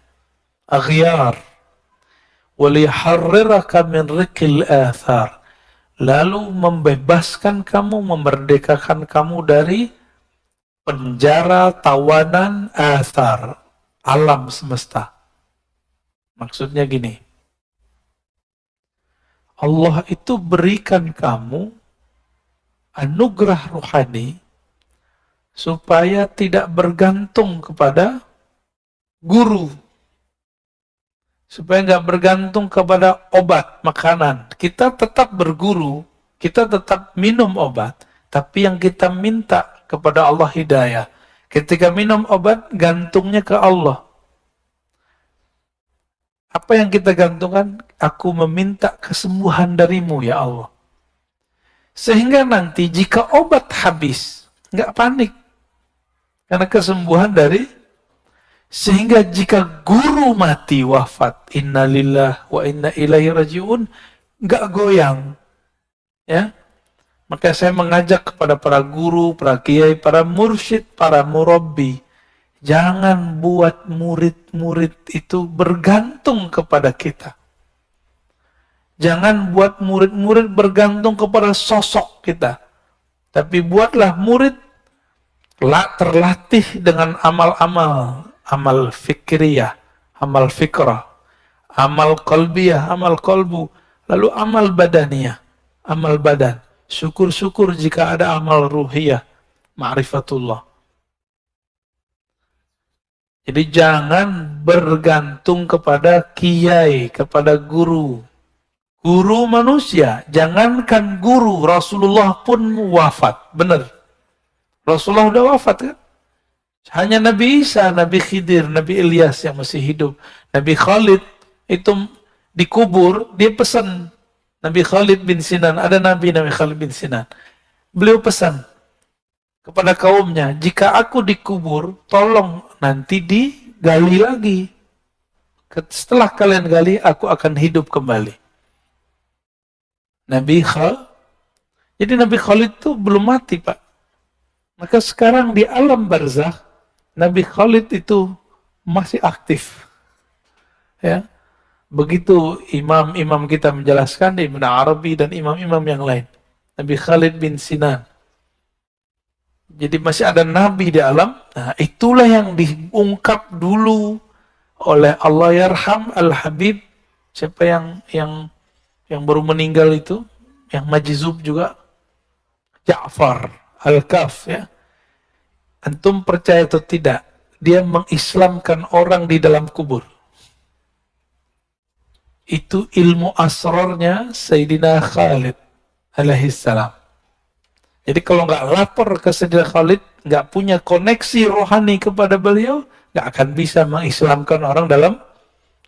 Aghyar. Waliharriraka min rikil athar. Lalu membebaskan kamu, memerdekakan kamu dari penjara, tawanan, athar, alam semesta. Maksudnya gini, Allah itu berikan kamu anugerah rohani supaya tidak bergantung kepada guru. Supaya nggak bergantung kepada obat, makanan. Kita tetap berguru, kita tetap minum obat, tapi yang kita minta kepada Allah hidayah. Ketika minum obat, gantungnya ke Allah. Apa yang kita gantungkan? Aku meminta kesembuhan darimu ya Allah. Sehingga nanti jika obat habis, nggak panik. Karena kesembuhan dari. Sehingga jika guru mati wafat, innalillah wa inna ilaihi rajiun, nggak goyang. Ya. Maka saya mengajak kepada para guru, para kiai, para mursyid, para murabbi, jangan buat murid-murid itu bergantung kepada kita. Jangan buat murid-murid bergantung kepada sosok kita. Tapi buatlah murid terlatih dengan amal-amal. Amal fikriyah, amal fikrah, amal qalbiyah, amal qalbu, lalu amal badaniyah, amal badan. Syukur-syukur jika ada amal ruhiyah, ma'rifatullah. Jadi jangan bergantung kepada kiai, kepada guru. Guru manusia, jangankan guru, Rasulullah pun wafat, benar. Rasulullah udah wafat kan? Hanya Nabi Isa, Nabi Khidir, Nabi Ilyas yang masih hidup. Nabi Khalid itu dikubur, dia pesan. Nabi Khalid bin Sinan, ada Nabi Khalid bin Sinan. Beliau pesan kepada kaumnya, jika aku dikubur, tolong nanti digali lagi. Setelah kalian gali, aku akan hidup kembali. Jadi Nabi Khalid itu belum mati, Pak. Maka sekarang di alam barzakh, Nabi Khalid itu masih aktif. Ya. Begitu imam-imam kita menjelaskan, Ibn Arabi dan imam-imam yang lain. Nabi Khalid bin Sinan. Jadi masih ada nabi di alam. Nah, itulah yang diungkap dulu oleh Allah yarham al-Habib. Siapa yang baru meninggal itu, yang majzub juga, Ja'far al-Kaf ya. Antum percaya atau tidak, dia mengislamkan orang di dalam kubur. Itu ilmu asrarnya Sayyidina Khalid alaihissalam. Jadi kalau nggak lapor ke Sayyidina Khalid, nggak punya koneksi rohani kepada beliau, nggak akan bisa mengislamkan orang dalam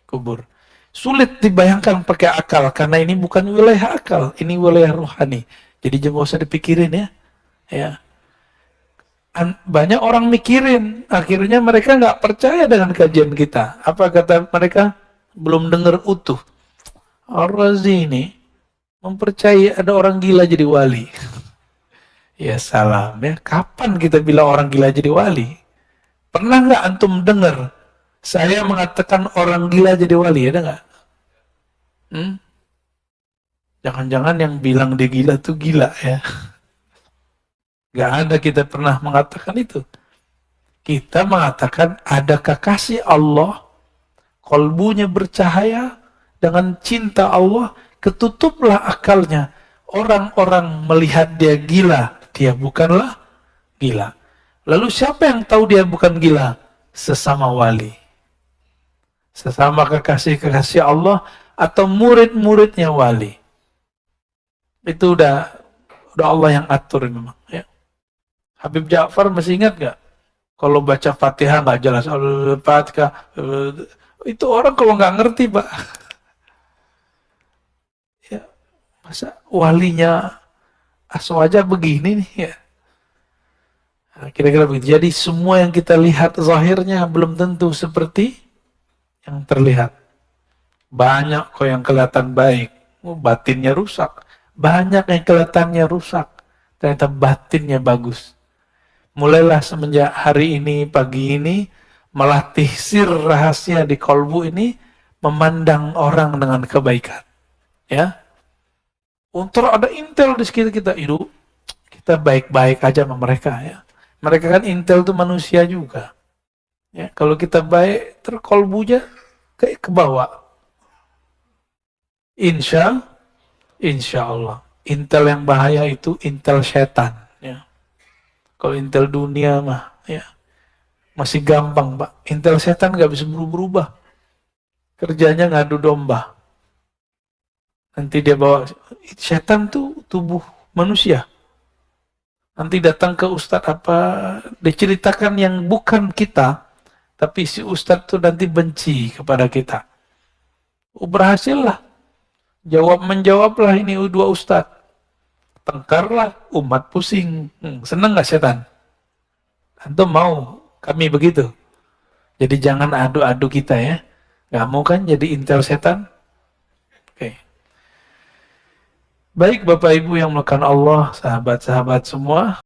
kubur. Sulit dibayangkan pakai akal, karena ini bukan wilayah akal, ini wilayah rohani. Jadi jangan usah dipikirin ya. Ya. Banyak orang mikirin, akhirnya mereka nggak percaya dengan kajian kita. Apa kata mereka? Belum dengar utuh. Ar-Razi ini mempercayai ada orang gila jadi wali. Ya salam ya. Kapan kita bilang orang gila jadi wali? Pernah nggak antum dengar Saya mengatakan orang gila jadi wali, ada nggak? Hmm? Jangan-jangan yang bilang dia gila tuh gila ya. Nggak ada kita pernah mengatakan itu. Kita mengatakan ada kekasih Allah, kolbunya bercahaya dengan cinta Allah, ketutuplah akalnya. Orang-orang melihat dia gila, dia bukanlah gila. Lalu siapa yang tahu dia bukan gila? Sesama wali. Sesama kekasih-kekasih Allah atau murid-muridnya wali. Itu udah Allah yang atur memang. Ya. Habib Ja'far masih ingat gak? Kalau baca Fatihah nggak jelas, Al-Fatihah, itu orang kalau nggak ngerti, Pak. Ya, masa walinya aswaja begini nih ya. Nah, kira-kira begitu. Jadi semua yang kita lihat zahirnya belum tentu seperti yang terlihat. Banyak kok yang kelihatan baik, batinnya rusak. Banyak yang kelihatannya rusak, ternyata batinnya bagus. Mulailah semenjak hari ini, pagi ini, melatih sir rahasia di kolbu ini, memandang orang dengan kebaikan. Ya, untuk ada intel di sekitar kita itu, kita baik-baik aja sama mereka ya. Mereka kan intel itu manusia juga. Ya, kalau kita baik, terkolbunya ke bawah. Insya Allah. Intel yang bahaya itu intel setan. Ya. Kalau intel dunia mah, ya masih gampang, Pak. Intel setan nggak bisa berubah. Kerjanya ngadu domba. Nanti dia bawa, setan tuh tubuh manusia. Nanti datang ke ustadz apa, diceritakan yang bukan kita, tapi si ustadz tuh nanti benci kepada kita. Berhasil lah. Menjawablah ini dua ustadz. Tengkarlah, umat pusing. Seneng gak setan? Antum mau kami begitu? Jadi jangan adu-adu kita ya. Gak mau kan jadi intel setan? Oke. Baik Bapak Ibu yang melakukan Allah, sahabat-sahabat semua.